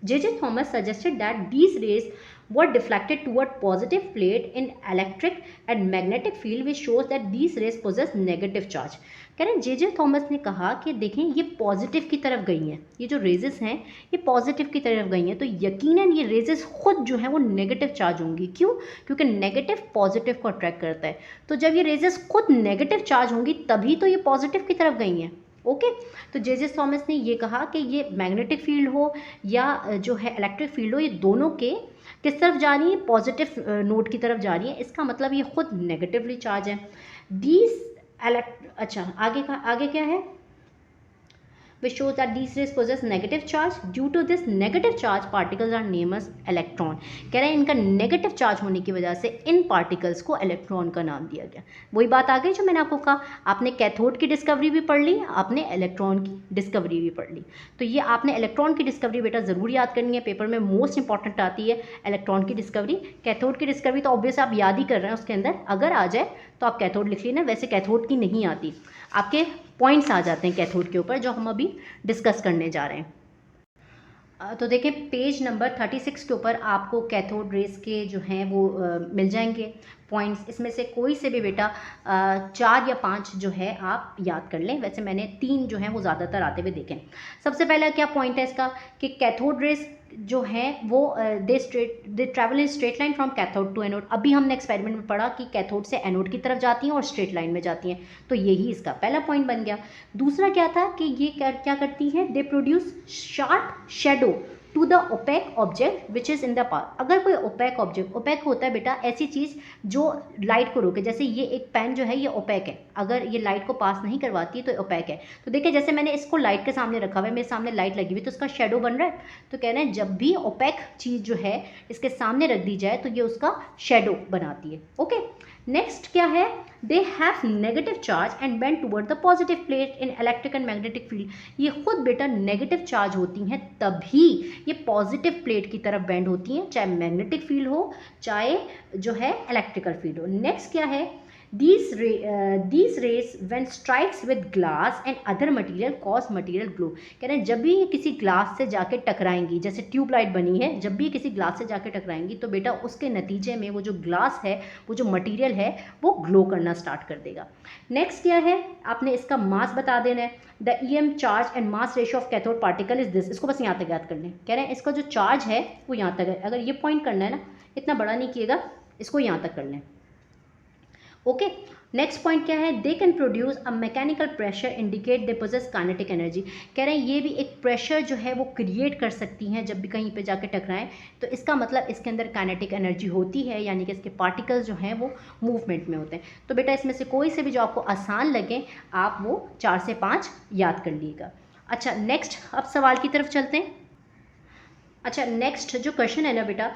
J.J. Thomas suggested that these rays were deflected toward positive plate in electric and magnetic field, which shows that these rays possess negative charge। कह रहे हैं J.J. थॉमस ने कहा कि देखें ये पॉजिटिव की तरफ गई हैं, ये जो रेजेस हैं ये पॉजिटिव की तरफ गई हैं, तो यकीनन ये रेजेस खुद जो है वो नेगेटिव चार्ज होंगी। क्यों, क्योंकि नेगेटिव पॉजिटिव को अट्रैक्ट करता है। तो जब ये रेजेस खुद नेगेटिव चार्ज होंगी तभी तो ये पॉजिटिव की तरफ गई हैं, ओके। तो J.J. थॉमस ने ये कहा कि ये मैग्नेटिक फील्ड हो या जो है इलेक्ट्रिक फील्ड हो, ये दोनों के किस तरफ जा रही है, पॉजिटिव नोड की तरफ जा रही है। इसका मतलब ये खुद नेगेटिवली चार्ज है। अच्छा आगे क्या है, which shows that these rays possess negative charge. Due to this negative charge, particles are named as electron। कह रहे हैं इनका नेगेटिव चार्ज होने की वजह से इन पार्टिकल्स को इलेक्ट्रॉन का नाम दिया गया। वही बात आ गई जो मैंने आपको कहा, आपने कैथोड की डिस्कवरी भी पढ़ ली, आपने इलेक्ट्रॉन की डिस्कवरी भी पढ़ ली। तो ये आपने इलेक्ट्रॉन की डिस्कवरी बेटा ज़रूर याद करनी है, पेपर में मोस्ट इंपॉर्टेंट आती है इलेक्ट्रॉन की डिस्कवरी। कैथोड की डिस्कवरी तो ऑब्वियस आप याद ही कर रहे हैं, उसके अंदर अगर आ जाए तो आप कैथोड लिख लेना। वैसे कैथोड की नहीं आती, आपके पॉइंट्स आ जाते हैं कैथोड के ऊपर जो हम अभी डिस्कस करने जा रहे हैं। तो देखें पेज नंबर 36 के ऊपर आपको कैथोड रेस के जो हैं वो मिल जाएंगे पॉइंट्स। इसमें से कोई से भी बेटा 4 या 5 जो है आप याद कर लें। वैसे मैंने 3 जो हैं वो ज़्यादातर आते हुए देखें। सबसे पहला क्या पॉइंट है इसका कि कैथोड रेस जो हैं वो they travel in straight line from cathode to anode. अभी हमने एक्सपेरिमेंट में पढ़ा कि कैथोड से एनोड की तरफ जाती हैं और स्ट्रेट लाइन में जाती हैं, तो यही इसका पहला पॉइंट बन गया। दूसरा क्या था कि ये क्या करती हैं, they produce sharp shadow to the opaque object which is in the path. अगर कोई ओपेक ऑब्जेक्ट, ओपेक होता है बेटा ऐसी चीज़ जो लाइट को रोके, जैसे ये एक पेन जो है ये ओपेक है, अगर ये लाइट को पास नहीं करवाती तो ओपेक है। तो देखिए जैसे मैंने इसको लाइट के सामने रखा हुआ है, मेरे सामने लाइट लगी हुई तो उसका शेडो बन रहा है। तो कह रहे हैं जब भी ओपेक चीज़ जो है इसके सामने रख दी जाए तो ये उसका शेडो बनाती है। ओके, नेक्स्ट क्या है, they have negative charge and bend toward the positive plate in electric and magnetic field. ये खुद बेटा नेगेटिव चार्ज होती हैं तभी ये पॉजिटिव प्लेट की तरफ बेंड होती हैं, चाहे मैग्नेटिक फील्ड हो चाहे जो है इलेक्ट्रिकल फील्ड हो। नेक्स्ट क्या है, these rays when strikes with glass and other material cause material glow। कह रहे हैं जब भी ये किसी ग्लास से जाके टकराएंगी, जैसे ट्यूबलाइट बनी है, जब भी किसी ग्लास से जाके टकराएंगी तो बेटा उसके नतीजे में वो जो ग्लास है, वो जो मटेरियल है वो ग्लो करना स्टार्ट कर देगा। नेक्स्ट क्या है, आपने इसका मास बता देना है। The EM charge and mass ratio of cathode particle is this. इसको बस यहाँ तक याद कर लें। कह रहे हैं इसका जो चार्ज है वो यहाँ तक है, अगर ये पॉइंट करना है ना, इतना बड़ा नहीं किएगा, इसको यहाँ तक कर लें। ओके, नेक्स्ट पॉइंट क्या है, they can produce a mechanical pressure indicate they possess kinetic energy. कह रहे हैं ये भी एक प्रेशर जो है वो क्रिएट कर सकती हैं जब भी कहीं पे जाके टकराएं, तो इसका मतलब इसके अंदर काइनेटिक एनर्जी होती है, यानी कि इसके पार्टिकल्स जो हैं वो मूवमेंट में होते हैं। तो बेटा इसमें से कोई से भी जो आपको आसान लगे आप वो 4 से 5 याद कर लीजिएगा। अच्छा, नेक्स्ट अब सवाल की तरफ चलते हैं। अच्छा, नेक्स्ट जो क्वेश्चन है ना बेटा,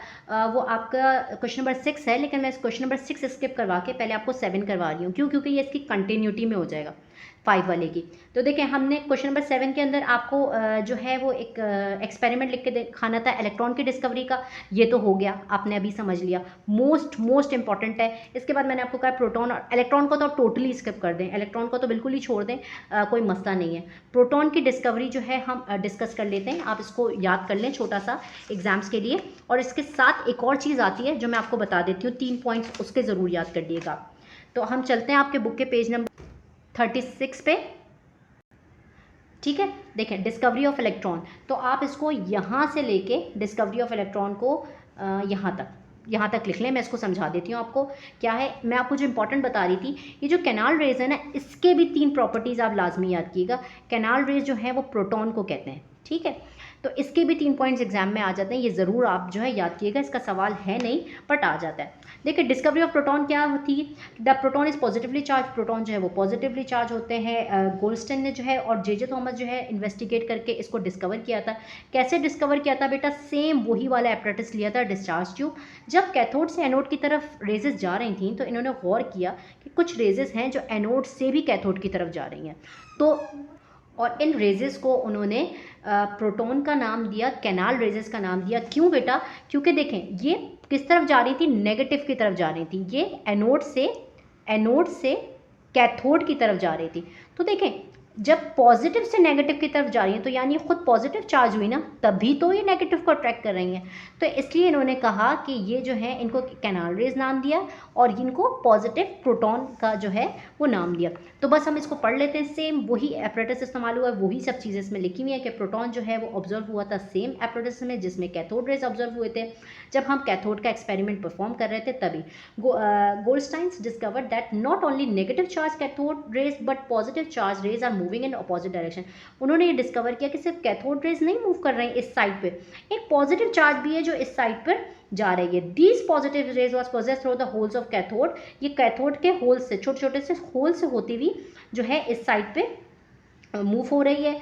वो आपका क्वेश्चन नंबर 6 है, लेकिन मैं इस क्वेश्चन नंबर 6 स्किप करवा के पहले आपको 7 करवा रही हूँ। क्यों? क्योंकि ये इसकी कंटिन्यूटी में हो जाएगा 5 वाले की। तो देखें, हमने क्वेश्चन नंबर 7 के अंदर आपको जो है वो एक एक्सपेरिमेंट लिख के दिखाना था इलेक्ट्रॉन की डिस्कवरी का। ये तो हो गया, आपने अभी समझ लिया, मोस्ट इंपॉर्टेंट है। इसके बाद मैंने आपको कहा प्रोटॉन और इलेक्ट्रॉन को तो टोटली स्किप कर दें, इलेक्ट्रॉन को तो बिल्कुल ही छोड़ दें, कोई मसला नहीं है। प्रोटॉन की डिस्कवरी जो है हम डिस्कस कर लेते हैं, आप इसको याद कर लें छोटा सा एग्जाम्स के लिए। और इसके साथ एक और चीज़ आती है जो मैं आपको बता देती हूँ, 3 पॉइंट्स उसके ज़रूर याद कर लीजिएगा। तो हम चलते हैं आपके बुक के पेज नंबर 36 पे। ठीक है, देखें डिस्कवरी ऑफ इलेक्ट्रॉन, तो आप इसको यहाँ से लेके डिस्कवरी ऑफ इलेक्ट्रॉन को यहाँ तक लिख लें। मैं इसको समझा देती हूँ आपको क्या है। मैं आपको जो इंपॉर्टेंट बता रही थी, ये जो कैनाल रेज है ना, इसके भी 3 प्रॉपर्टीज़ आप लाजमी याद कीजिएगा। कैनाल रेज जो है वो प्रोटॉन को कहते हैं, ठीक है, तो इसके भी 3 पॉइंट्स एग्जाम में आ जाते हैं, ये ज़रूर आप जो है याद कीजिएगा। इसका सवाल है नहीं बट आ जाता है। देखिए डिस्कवरी ऑफ प्रोटॉन क्या होती है, the proton is positively charge, proton जो है वो पॉजिटिवली चार्ज होते हैं। गोल्डस्टन ने जो है और जे थॉमस जो है इन्वेस्टिगेट करके इसको डिस्कवर किया था। कैसे डिस्कवर किया था बेटा, सेम वही वाला एपरेटस लिया था, डिस्चार्ज ट्यूब। जब कैथोड से एनोड की तरफ रेजेस जा रही थी तो इन्होंने गौर किया कि कुछ रेजेस हैं जो एनोड से भी कैथोड की तरफ जा रही हैं, तो और इन रेजेस को उन्होंने प्रोटॉन का नाम दिया, कैनाल रेजेस का नाम दिया। क्यों बेटा, क्योंकि देखें ये किस तरफ जा रही थी, नेगेटिव की तरफ जा रही थी, ये एनोड से कैथोड की तरफ जा रही थी। तो देखें जब पॉजिटिव से नेगेटिव की तरफ जा रही हैं तो यानी खुद पॉजिटिव चार्ज हुई ना, तभी तो ये नेगेटिव को अट्रैक्ट कर रही हैं। तो इसलिए इन्होंने कहा कि ये जो है इनको कैनाल रेज नाम दिया और इनको पॉजिटिव प्रोटॉन का जो है वो नाम दिया। तो बस हम इसको पढ़ लेते हैं। सेम वही एपरेटस इस्तेमाल हुआ है, वही सब चीज़ें इसमें लिखी हुई है कि प्रोटॉन जो है वो ऑब्जर्व हुआ था सेम एपरेटस में जिसमें कैथोड रेज ऑब्जर्व हुए थे। जब हम कैथोड का एक्सपेरिमेंट परफॉर्म कर रहे थे तभी Goldstein's discovered that not only negative charge cathode rays but positive charge rays are moving in opposite direction. उन्होंने ये डिस्कवर किया कि सिर्फ कैथोड रेज नहीं मूव कर रहे हैं इस साइड पे, एक पॉजिटिव चार्ज भी है जो इस साइड पर जा रही है। These positive rays was passes through the holes of cathode, ये कैथोड के होल से, छोटे छोटे से होल से होती हुई जो है इस साइड पे मूव हो रही है।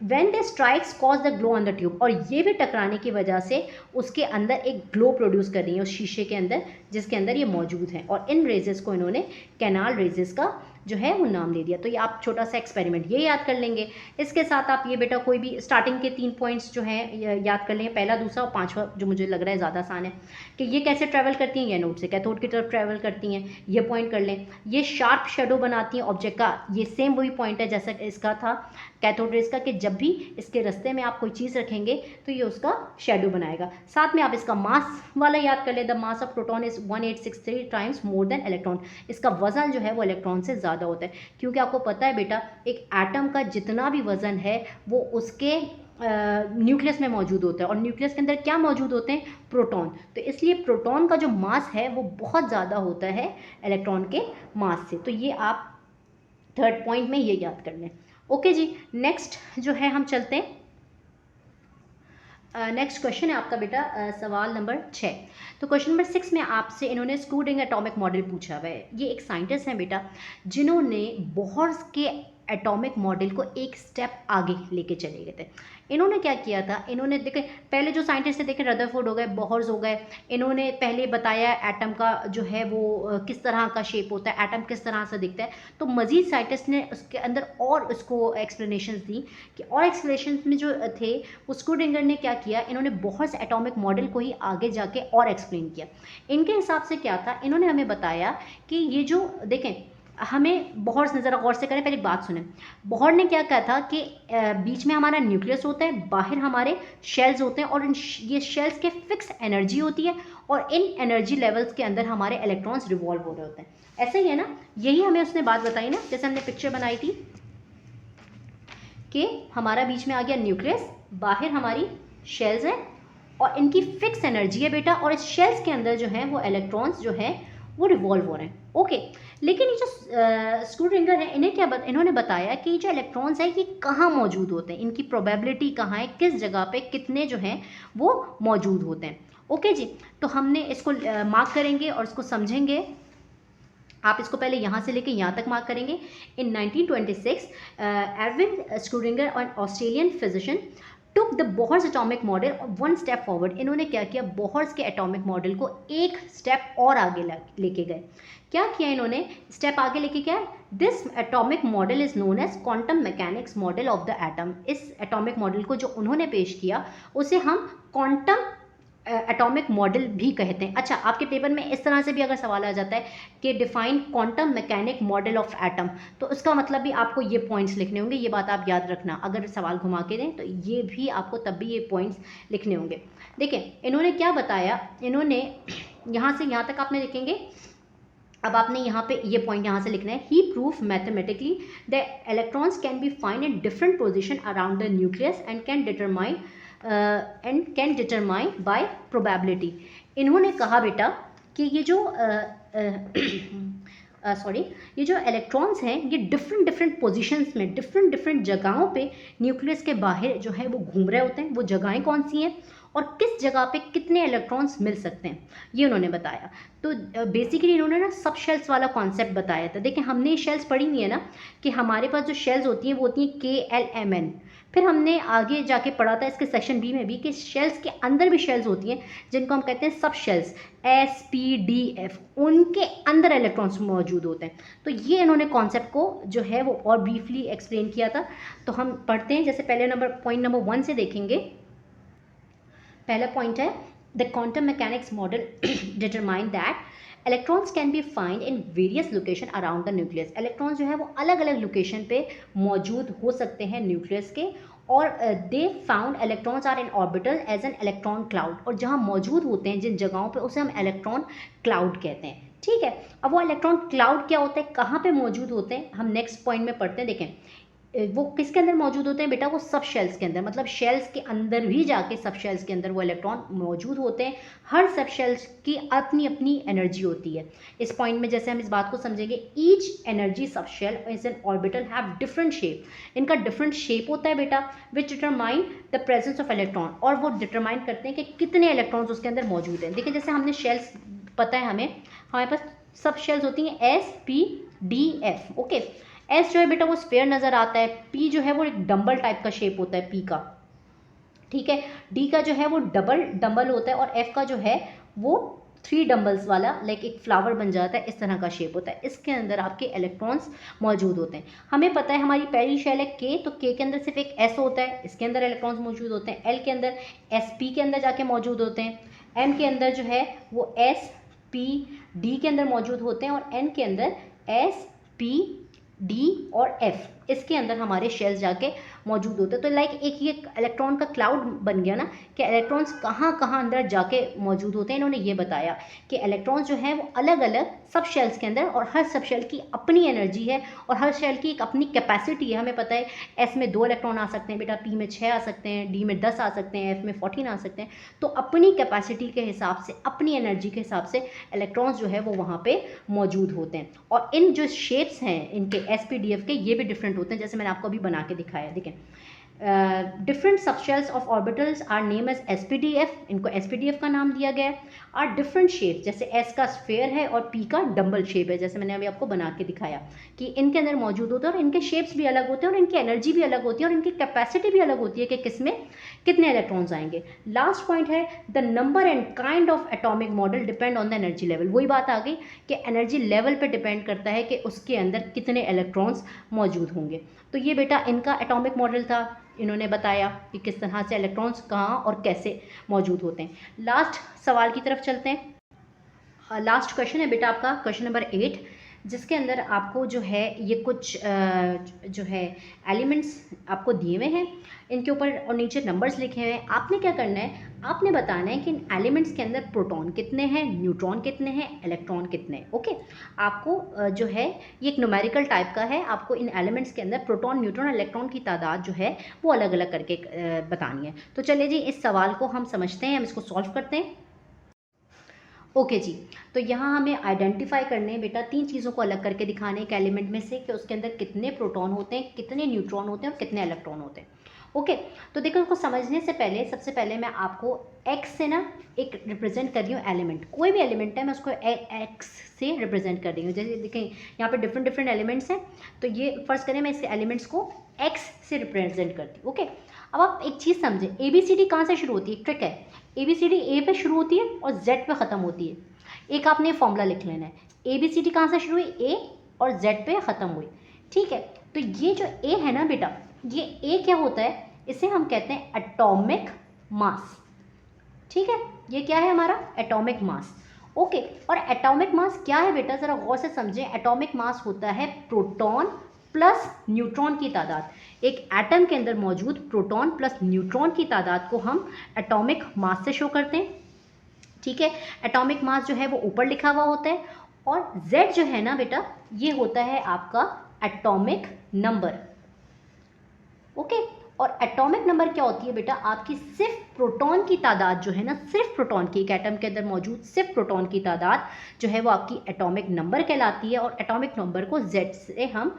When they strikes cause the glow on the tube, और ये भी टकराने की वजह से उसके अंदर एक ग्लो प्रोड्यूस कर रही है उस शीशे के अंदर जिसके अंदर ये मौजूद है, और इन रेजेस को इन्होंने कैनाल रेजेस का जो है वो नाम दे दिया। तो ये आप छोटा सा एक्सपेरिमेंट ये याद कर लेंगे। इसके साथ आप ये बेटा कोई भी स्टार्टिंग के 3 पॉइंट्स जो हैं याद कर लेंगे, पहला, दूसरा और 5वां जो मुझे लग रहा है ज़्यादा आसान है कि ये कैसे ट्रैवल करती हैं, ये एनोड से कैथोड की तरफ ट्रैवल करती हैं, ये पॉइंट कर लें। ये शार्प शेडो बनाती हैं ऑब्जेक्ट का, ये सेम वही पॉइंट है जैसा इसका था कैथोड रेज का, कि जब भी इसके रास्ते में आप कोई चीज़ रखेंगे तो ये उसका शेडो बनाएगा। साथ में आप इसका मास वाला याद कर ले, the mass of proton is 1863 times more than electron, इसका वजन जो है वो इलेक्ट्रॉन से ज़्यादा ज़्यादा होता है, क्योंकि आपको पता है बेटा एक एटम का जितना भी वज़न है वो उसके न्यूक्लियस में मौजूद होता है, और न्यूक्लियस के अंदर क्या मौजूद होते हैं, प्रोटॉन। तो इसलिए प्रोटॉन का जो मास है वो बहुत ज़्यादा होता है इलेक्ट्रॉन के मास से। तो ये आप थर्ड पॉइंट में ये याद कर लें। ओके जी, नेक्स्ट जो है हम चलते हैं। नेक्स्ट क्वेश्चन है आपका बेटा सवाल नंबर 6। तो क्वेश्चन नंबर 6 में आपसे इन्होंने स्क्रूडिंगर एटॉमिक मॉडल पूछा हुआ है। ये एक साइंटिस्ट हैं बेटा जिन्होंने बोहर्स के एटॉमिक मॉडल को एक स्टेप आगे लेके चले गए थे। इन्होंने क्या किया था, इन्होंने देखे पहले जो साइंटिस्ट थे, देखे रदरफोर्ड हो गए, बोहर्स हो गए, इन्होंने पहले बताया एटम का जो है वो किस तरह का शेप होता है, एटम किस तरह से दिखता है। तो मज़ीद साइंटिस्ट ने उसके अंदर और उसको एक्सप्लेनेशन दी कि, और एक्सप्लेनेशन में जो थे वो स्क्रूडिंगर ने क्या किया, इन्होंने बोहर्स एटॉमिक मॉडल को ही आगे जाके और एक्सप्लेन किया। इनके हिसाब से क्या था, इन्होंने हमें बताया कि ये जो देखें हमें बोहर्स नज़र गौर से करें, पहले एक बात सुने। बोहर ने क्या कहा था कि बीच में हमारा न्यूक्लियस होता है, बाहर हमारे शेल्स होते हैं, और ये शेल्स के फिक्स एनर्जी होती है, और इन एनर्जी लेवल्स के अंदर हमारे इलेक्ट्रॉन्स रिवॉल्व हो रहे होते हैं। ऐसा ही है ना, यही हमें उसने बात बताई ना, जैसे हमने पिक्चर बनाई थी कि हमारा बीच में आ गया न्यूक्लियस, बाहर हमारी शेल्स हैं, और इनकी फिक्स एनर्जी है बेटा, और इस शेल्स के अंदर जो है वो इलेक्ट्रॉन्स जो है वो रिवॉल्व हो रहे हैं। ओके, लेकिन ये जो स्क्रूड्रिंगर है इन्होंने बताया कि ये जो इलेक्ट्रॉन्स है ये कहाँ मौजूद होते हैं, इनकी प्रोबेबिलिटी कहाँ है, किस जगह पे कितने जो हैं वो मौजूद होते हैं। ओके जी, तो हमने इसको मार्क करेंगे और इसको समझेंगे। आप इसको पहले यहाँ से लेके यहाँ तक मार्क करेंगे। In 1926 Edwin Schrodinger, an Australian physician, took the Bohr's atomic model one step forward. इन्होंने क्या किया, बोहर्स के एटॉमिक मॉडल को एक स्टेप और आगे लेके गए। क्या किया इन्होंने, स्टेप आगे लेके क्या, this atomic model is known as quantum mechanics model of the atom. इस एटॉमिक मॉडल को जो उन्होंने पेश किया उसे हम क्वांटम एटॉमिक मॉडल भी कहते हैं। अच्छा, आपके पेपर में इस तरह से भी अगर सवाल आ जाता है कि define quantum mechanic model of atom, तो उसका मतलब भी आपको ये पॉइंट्स लिखने होंगे। ये बात आप याद रखना, अगर सवाल घुमा के दें तो ये भी आपको तब भी ये पॉइंट्स लिखने होंगे। देखिए इन्होंने क्या बताया, इन्होंने यहाँ से यहाँ तक आपने लिखेंगे। अब आपने यहाँ पे ये पॉइंट यहाँ से लिखना है, he proof mathematically the electrons can be find in different position around the nucleus and can determine by probability. इन्होंने कहा बेटा कि ये जो ये जो इलेक्ट्रॉन्स हैं ये डिफरेंट पोजीशंस में डिफरेंट जगहों पे न्यूक्लियस के बाहर जो है वो घूम रहे होते हैं। वो जगहें कौन सी हैं और किस जगह पे कितने इलेक्ट्रॉन्स मिल सकते हैं, ये उन्होंने बताया। तो बेसिकली इन्होंने ना सब शेल्स वाला कॉन्सेप्ट बताया था। देखिए हमने ये शेल्स पढ़ी हुई है ना कि हमारे पास जो शेल्स होती हैं वो होती हैं KLMN। फिर हमने आगे जाके पढ़ा था इसके सेक्शन बी में भी कि शेल्स के अंदर भी शेल्स होती हैं जिनको हम कहते हैं सब शेल्स, SPDF, उनके अंदर इलेक्ट्रॉन्स मौजूद होते हैं। तो ये इन्होंने कॉन्सेप्ट को जो है वो और ब्रीफली एक्सप्लेन किया था। तो हम पढ़ते हैं, जैसे पहले पॉइंट नंबर 1 से देखेंगे। पहला पॉइंट है, the quantum mechanics model determine that electrons can be find in various location around the nucleus. Electrons जो है वो अलग अलग लोकेशन पे मौजूद हो सकते हैं न्यूक्लियस के, और they found electrons are in orbital as an electron cloud. और जहाँ मौजूद होते हैं जिन जगहों पे उसे हम इलेक्ट्रॉन क्लाउड कहते हैं। ठीक है, अब वो इलेक्ट्रॉन क्लाउड क्या होता है, कहाँ पे मौजूद होते हैं, हम नेक्स्ट पॉइंट में पढ़ते हैं। देखें वो किसके अंदर मौजूद होते हैं बेटा, वो सब शेल्स के अंदर, मतलब शेल्स के अंदर भी जाके सब शेल्स के अंदर वो इलेक्ट्रॉन मौजूद होते हैं। हर सब शेल्स की अपनी अपनी एनर्जी होती है। इस पॉइंट में जैसे हम इस बात को समझेंगे, each energy sub shell is an orbital have different shape. इनका डिफरेंट शेप होता है बेटा, which determine the presence of electron, और वो डिटरमाइन करते हैं कि कितने इलेक्ट्रॉन्स उसके अंदर मौजूद हैं। देखिए जैसे हमने शेल्स पता है, हमारे पास सब शेल्स होती हैं SPDF। ओके, S जो है बेटा वो स्फेयर नज़र आता है, P जो है वो एक डंबल टाइप का शेप होता है P का। ठीक है, D का जो है वो डबल डंबल होता है, और F का जो है वो 3 डंबल्स वाला लाइक एक फ्लावर बन जाता है, इस तरह का शेप होता है। इसके अंदर आपके इलेक्ट्रॉन्स मौजूद होते हैं। हमें पता है हमारी पहली शेल है K, तो K के अंदर सिर्फ एक S होता है, इसके अंदर इलेक्ट्रॉन्स मौजूद होते हैं। L के अंदर SP के अंदर जाके मौजूद होते हैं। M के अंदर जो है वो SPD के अंदर मौजूद होते हैं, और N के अंदर SP D और F इसके अंदर हमारे शेल्स जाके मौजूद होते हैं। तो लाइक एक ये इलेक्ट्रॉन का क्लाउड बन गया ना कि इलेक्ट्रॉन्स कहाँ कहाँ अंदर जाके मौजूद होते हैं। इन्होंने ये बताया कि इलेक्ट्रॉन्स जो हैं वो अलग अलग सब शेल्स के अंदर, और हर सब शेल की अपनी एनर्जी है और हर शेल की एक अपनी कैपेसिटी है। हमें पता है एस में 2 इलेक्ट्रॉन आ सकते हैं बेटा, पी में 6 आ सकते हैं, डी में 10 आ सकते हैं, एफ में 14 आ सकते हैं। तो अपनी कैपेसिटी के हिसाब से, अपनी एनर्जी के हिसाब से इलेक्ट्रॉन्स जो है वो वहाँ पे मौजूद होते हैं। और इन जो शेप्स हैं इनके SPDF के, ये भी डिफरेंट होते हैं, जैसे मैंने आपको अभी बना के दिखाया। देखें, different subshells of orbitals are name as SPDF, इनको SPDF का नाम दिया गया है। आर डिफरेंट शेप, जैसे S का स्फेयर है और P का डम्बल शेप है, जैसे मैंने अभी आपको बना के दिखाया कि इनके अंदर मौजूद होते हैं और इनके शेप्स भी अलग होते हैं और इनकी एनर्जी भी अलग होती है और इनकी कैपेसिटी भी अलग होती है कि किस में कितने इलेक्ट्रॉन्स आएंगे। लास्ट पॉइंट है the number and kind of atomic model depend on the energy level. वही बात आ गई कि एनर्जी लेवल पे डिपेंड करता है कि उसके अंदर कितने इलेक्ट्रॉन्स मौजूद होंगे। तो ये बेटा इनका एटॉमिक मॉडल था, इन्होंने बताया कि किस तरह से इलेक्ट्रॉन्स कहाँ और कैसे मौजूद होते हैं। लास्ट सवाल की तरफ चलते हैं। लास्ट क्वेश्चन है बेटा आपका क्वेश्चन नंबर 8, जिसके अंदर आपको जो है ये कुछ जो है एलिमेंट्स आपको दिए हुए हैं, इनके ऊपर और नीचे नंबर्स लिखे हुए हैं। आपने क्या करना है, आपने बताना है कि इन एलिमेंट्स के अंदर प्रोटॉन कितने हैं, न्यूट्रॉन कितने हैं, इलेक्ट्रॉन कितने हैं। ओके, आपको जो है ये एक न्यूमेरिकल टाइप का है, आपको इन एलिमेंट्स के अंदर प्रोटॉन, न्यूट्रॉन, इलेक्ट्रॉन की तादाद जो है वो अलग अलग करके बतानी है। तो चलिए जी, इस सवाल को हम समझते हैं, हम इसको सॉल्व करते हैं। ओके जी, तो यहाँ हमें आइडेंटिफाई करने हैं बेटा 3 चीज़ों को अलग करके दिखाने एक एलिमेंट में से कि उसके अंदर कितने प्रोटॉन होते हैं, कितने न्यूट्रॉन होते हैं और कितने इलेक्ट्रॉन होते हैं। ओके, तो देखो उसको समझने से पहले सबसे पहले मैं आपको x से ना एक रिप्रेजेंट कर रही हूँ एलिमेंट, कोई भी एलिमेंट है मैं उसको x से रिप्रेजेंट कर रही हूँ। जैसे देखें यहाँ पे डिफरेंट डिफरेंट एलिमेंट्स हैं, तो ये फर्स्ट करें मैं इस एलिमेंट्स को x से रिप्रेजेंट करती हूँ। ओके, अब आप एक चीज़ समझें, ABCD कहाँ से शुरू होती है, एक ट्रिक है। ABCD A पे शुरू होती है और Z पे ख़त्म होती है। एक आपने फॉर्मूला लिख लेना है, ABCD कहाँ से शुरू हुई, A और Z पे ख़त्म हुई। ठीक है, तो ये जो A है ना बेटा, ये A क्या होता है, इसे हम कहते हैं एटॉमिक मास। ठीक है, ये क्या है हमारा एटॉमिक मास। ओके, और एटॉमिक मास क्या है बेटा, ज़रा गौर से समझें। एटॉमिक मास होता है प्रोटॉन प्लस न्यूट्रॉन की तादाद। एक एटम के अंदर मौजूद प्रोटॉन प्लस न्यूट्रॉन की तादाद को हम एटॉमिक मास से शो करते हैं। ठीक है, एटॉमिक मास जो है वो ऊपर लिखा हुआ होता है, और Z जो है ना बेटा, ये होता है आपका एटॉमिक नंबर। ओके, और एटॉमिक नंबर क्या होती है बेटा, आपकी सिर्फ प्रोटॉन की तादाद जो है ना, सिर्फ प्रोटॉन की, एक एटम के अंदर मौजूद सिर्फ प्रोटॉन की तादाद जो है वो आपकी एटॉमिक नंबर कहलाती है, और एटॉमिक नंबर को Z से हम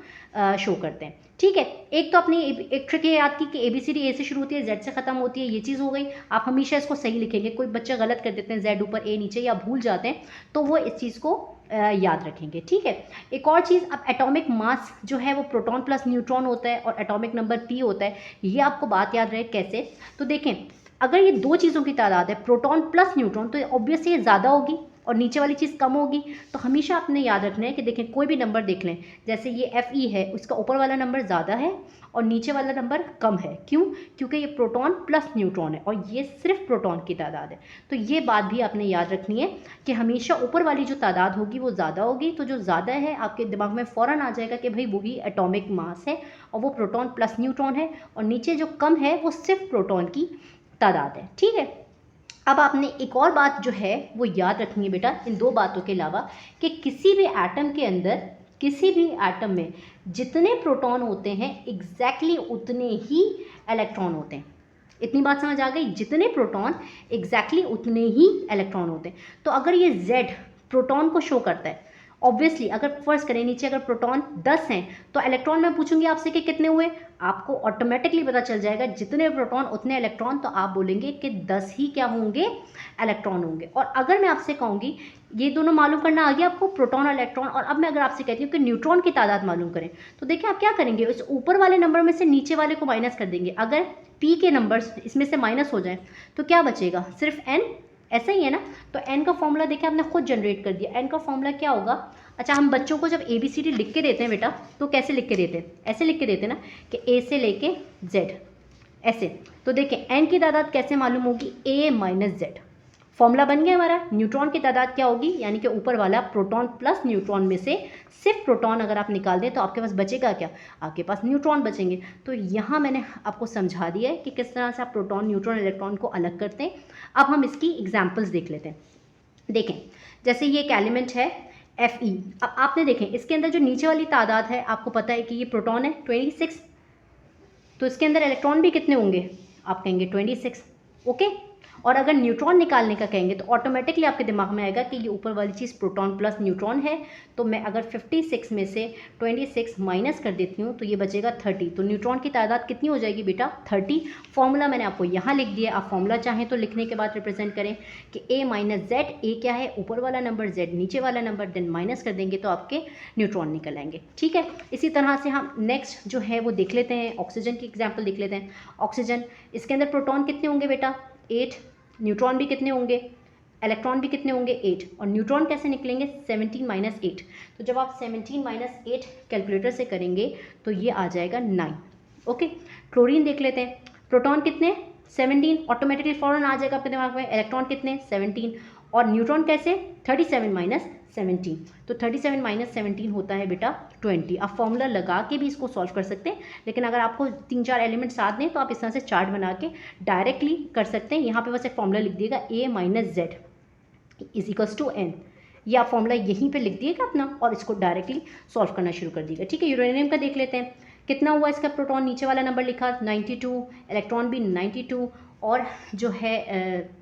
शो करते हैं। ठीक है, एक तो अपनी एक ट्रिक ये याद की कि ABCD A से शुरू होती है, Z से ख़त्म होती है, ये चीज़ हो गई। आप हमेशा इसको सही लिखेंगे, कोई बच्चा गलत कर देते हैं Z ऊपर A नीचे या भूल जाते हैं, तो वो इस चीज़ को याद रखेंगे। ठीक है, एक और चीज़, अब एटॉमिक मास जो है वो प्रोटॉन प्लस न्यूट्रॉन होता है और एटॉमिक नंबर P होता है। ये आपको बात याद रहे कैसे, तो देखें अगर ये 2 चीज़ों की तादाद है प्रोटॉन प्लस न्यूट्रॉन, तो ऑब्वियसली ये ज़्यादा होगी और नीचे वाली चीज़ कम होगी। तो हमेशा आपने याद रखना है कि देखें कोई भी नंबर देख लें, जैसे ये FE है, उसका ऊपर वाला नंबर ज़्यादा है और नीचे वाला नंबर कम है। क्यों? क्योंकि ये प्रोटॉन प्लस न्यूट्रॉन है और ये सिर्फ प्रोटॉन की तादाद है। तो ये बात भी आपने याद रखनी है कि हमेशा ऊपर वाली जो तादाद होगी वो ज़्यादा होगी, तो जो ज़्यादा है आपके दिमाग में फ़ौरन आ जाएगा कि भाई वही एटॉमिक मास है और वो प्रोटॉन प्लस न्यूट्रॉन है, और नीचे जो कम है वो सिर्फ प्रोटॉन की तादाद है। ठीक है, अब आपने एक और बात जो है वो याद रखनी है बेटा, इन 2 बातों के अलावा, कि किसी भी एटम के अंदर, किसी भी एटम में जितने प्रोटॉन होते हैं एग्जैक्टली उतने ही इलेक्ट्रॉन होते हैं। इतनी बात समझ आ गई, जितने प्रोटॉन एग्जैक्टली उतने ही इलेक्ट्रॉन होते हैं। तो अगर ये Z प्रोटॉन को शो करता है, ऑब्वियसली अगर फर्स्ट करें नीचे अगर प्रोटॉन 10 हैं तो इलेक्ट्रॉन मैं पूछूंगी आपसे कि कितने हुए, आपको ऑटोमेटिकली पता चल जाएगा जितने प्रोटॉन उतने इलेक्ट्रॉन, तो आप बोलेंगे कि 10 ही क्या होंगे, इलेक्ट्रॉन होंगे। और अगर मैं आपसे कहूँगी, ये दोनों मालूम करना आ गया आपको, प्रोटॉन और इलेक्ट्रॉन, और अब मैं अगर आपसे कहती हूँ कि न्यूट्रॉन की तादाद मालूम करें, तो देखिए आप क्या करेंगे, इस ऊपर वाले नंबर में से नीचे वाले को माइनस कर देंगे। अगर P के नंबर्स इसमें से माइनस हो जाए तो क्या बचेगा, सिर्फ N। ऐसा ही है ना, तो N का फॉर्मूला देखिए आपने खुद जनरेट कर दिया। N का फॉर्मूला क्या होगा, अच्छा हम बच्चों को जब ABCD लिख के देते हैं बेटा, तो कैसे लिख के देते हैं, ऐसे लिख के देते हैं ना कि A से लेके Z, ऐसे। तो देखें N की तादाद कैसे मालूम होगी, A माइनस Z। फॉर्मूला बन गया हमारा। न्यूट्रॉन की तादाद क्या होगी, यानी कि ऊपर वाला प्रोटॉन प्लस न्यूट्रॉन में से सिर्फ प्रोटॉन अगर आप निकाल दें तो आपके पास बचेगा क्या, आपके पास न्यूट्रॉन बचेंगे। तो यहाँ मैंने आपको समझा दिया है कि किस तरह से आप प्रोटॉन, न्यूट्रॉन, इलेक्ट्रॉन को अलग करते हैं। अब हम इसकी एग्जाम्पल्स देख लेते हैं। देखें, जैसे ये एक एलिमेंट है Fe। अब आपने देखें इसके अंदर जो नीचे वाली तादाद है, आपको पता है कि ये प्रोटॉन है 26, तो इसके अंदर इलेक्ट्रॉन भी कितने होंगे, आप कहेंगे 26, ओके। और अगर न्यूट्रॉन निकालने का कहेंगे तो ऑटोमेटिकली आपके दिमाग में आएगा कि ये ऊपर वाली चीज़ प्रोटॉन प्लस न्यूट्रॉन है, तो मैं अगर 56 में से 26 माइनस कर देती हूँ तो ये बचेगा 30। तो न्यूट्रॉन की तादाद कितनी हो जाएगी बेटा, 30। फॉर्मूला मैंने आपको यहाँ लिख दिया, आप फॉर्मूला चाहें तो लिखने के बाद रिप्रेजेंट करें कि A माइनस जेड, ए क्या है ऊपर वाला नंबर, जेड नीचे वाला नंबर, देन माइनस कर देंगे तो आपके न्यूट्रॉन निकल आएंगे, ठीक है। इसी तरह से हम नेक्स्ट जो है वो देख लेते हैं, ऑक्सीजन की एग्जाम्पल देख लेते हैं। ऑक्सीजन, इसके अंदर प्रोटॉन कितने होंगे बेटा, 8, न्यूट्रॉन भी कितने होंगे, इलेक्ट्रॉन भी कितने होंगे, 8। और न्यूट्रॉन कैसे निकलेंगे, 17 माइनस 8। तो जब आप 17 माइनस 8 कैलकुलेटर से करेंगे तो ये आ जाएगा 9, ओके। क्लोरीन देख लेते हैं, प्रोटॉन कितने, 17, ऑटोमेटिकली फॉरन आ जाएगा आपके दिमाग में, इलेक्ट्रॉन कितने, 17, और न्यूट्रॉन कैसे, 37 माइनस 17। तो 37 माइनस 17 होता है बेटा 20। आप फॉर्मूला लगा के भी इसको सॉल्व कर सकते हैं, लेकिन अगर आपको 3-4 एलिमेंट साथ दें तो आप इस तरह से चार्ट बना के डायरेक्टली कर सकते हैं। यहाँ पे बस एक फॉर्मूला लिख दिएगा, A minus Z is equals to N। ये आप फॉर्मूला यहीं पे लिख दिएगा अपना और इसको डायरेक्टली सॉल्व करना शुरू कर दिएगा, ठीक है। यूरेनियम का देख लेते हैं, कितना हुआ इसका प्रोटॉन, नीचे वाला नंबर लिखा 92, इलेक्ट्रॉन भी 92, और जो है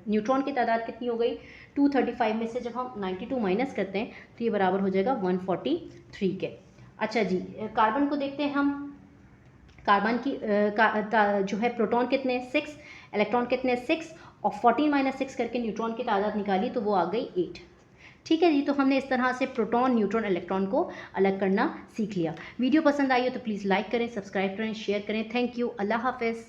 न्यूट्रॉन की तादाद कितनी हो गई 235 में से जब हम 92 माइनस करते हैं तो ये बराबर हो जाएगा 143 के। अच्छा जी, कार्बन को देखते हैं हम। कार्बन की जो है प्रोटॉन कितने, 6, इलेक्ट्रॉन कितने, 6, और 14 माइनस 6 करके न्यूट्रॉन की तादाद निकाली तो वो आ गई 8, ठीक है जी। तो हमने इस तरह से प्रोटॉन, न्यूट्रॉन, इलेक्ट्रॉन को अलग करना सीख लिया। वीडियो पसंद आई हो तो प्लीज़ लाइक करें, सब्सक्राइब करें, शेयर करें। थैंक यू, अल्लाह हाफिज़।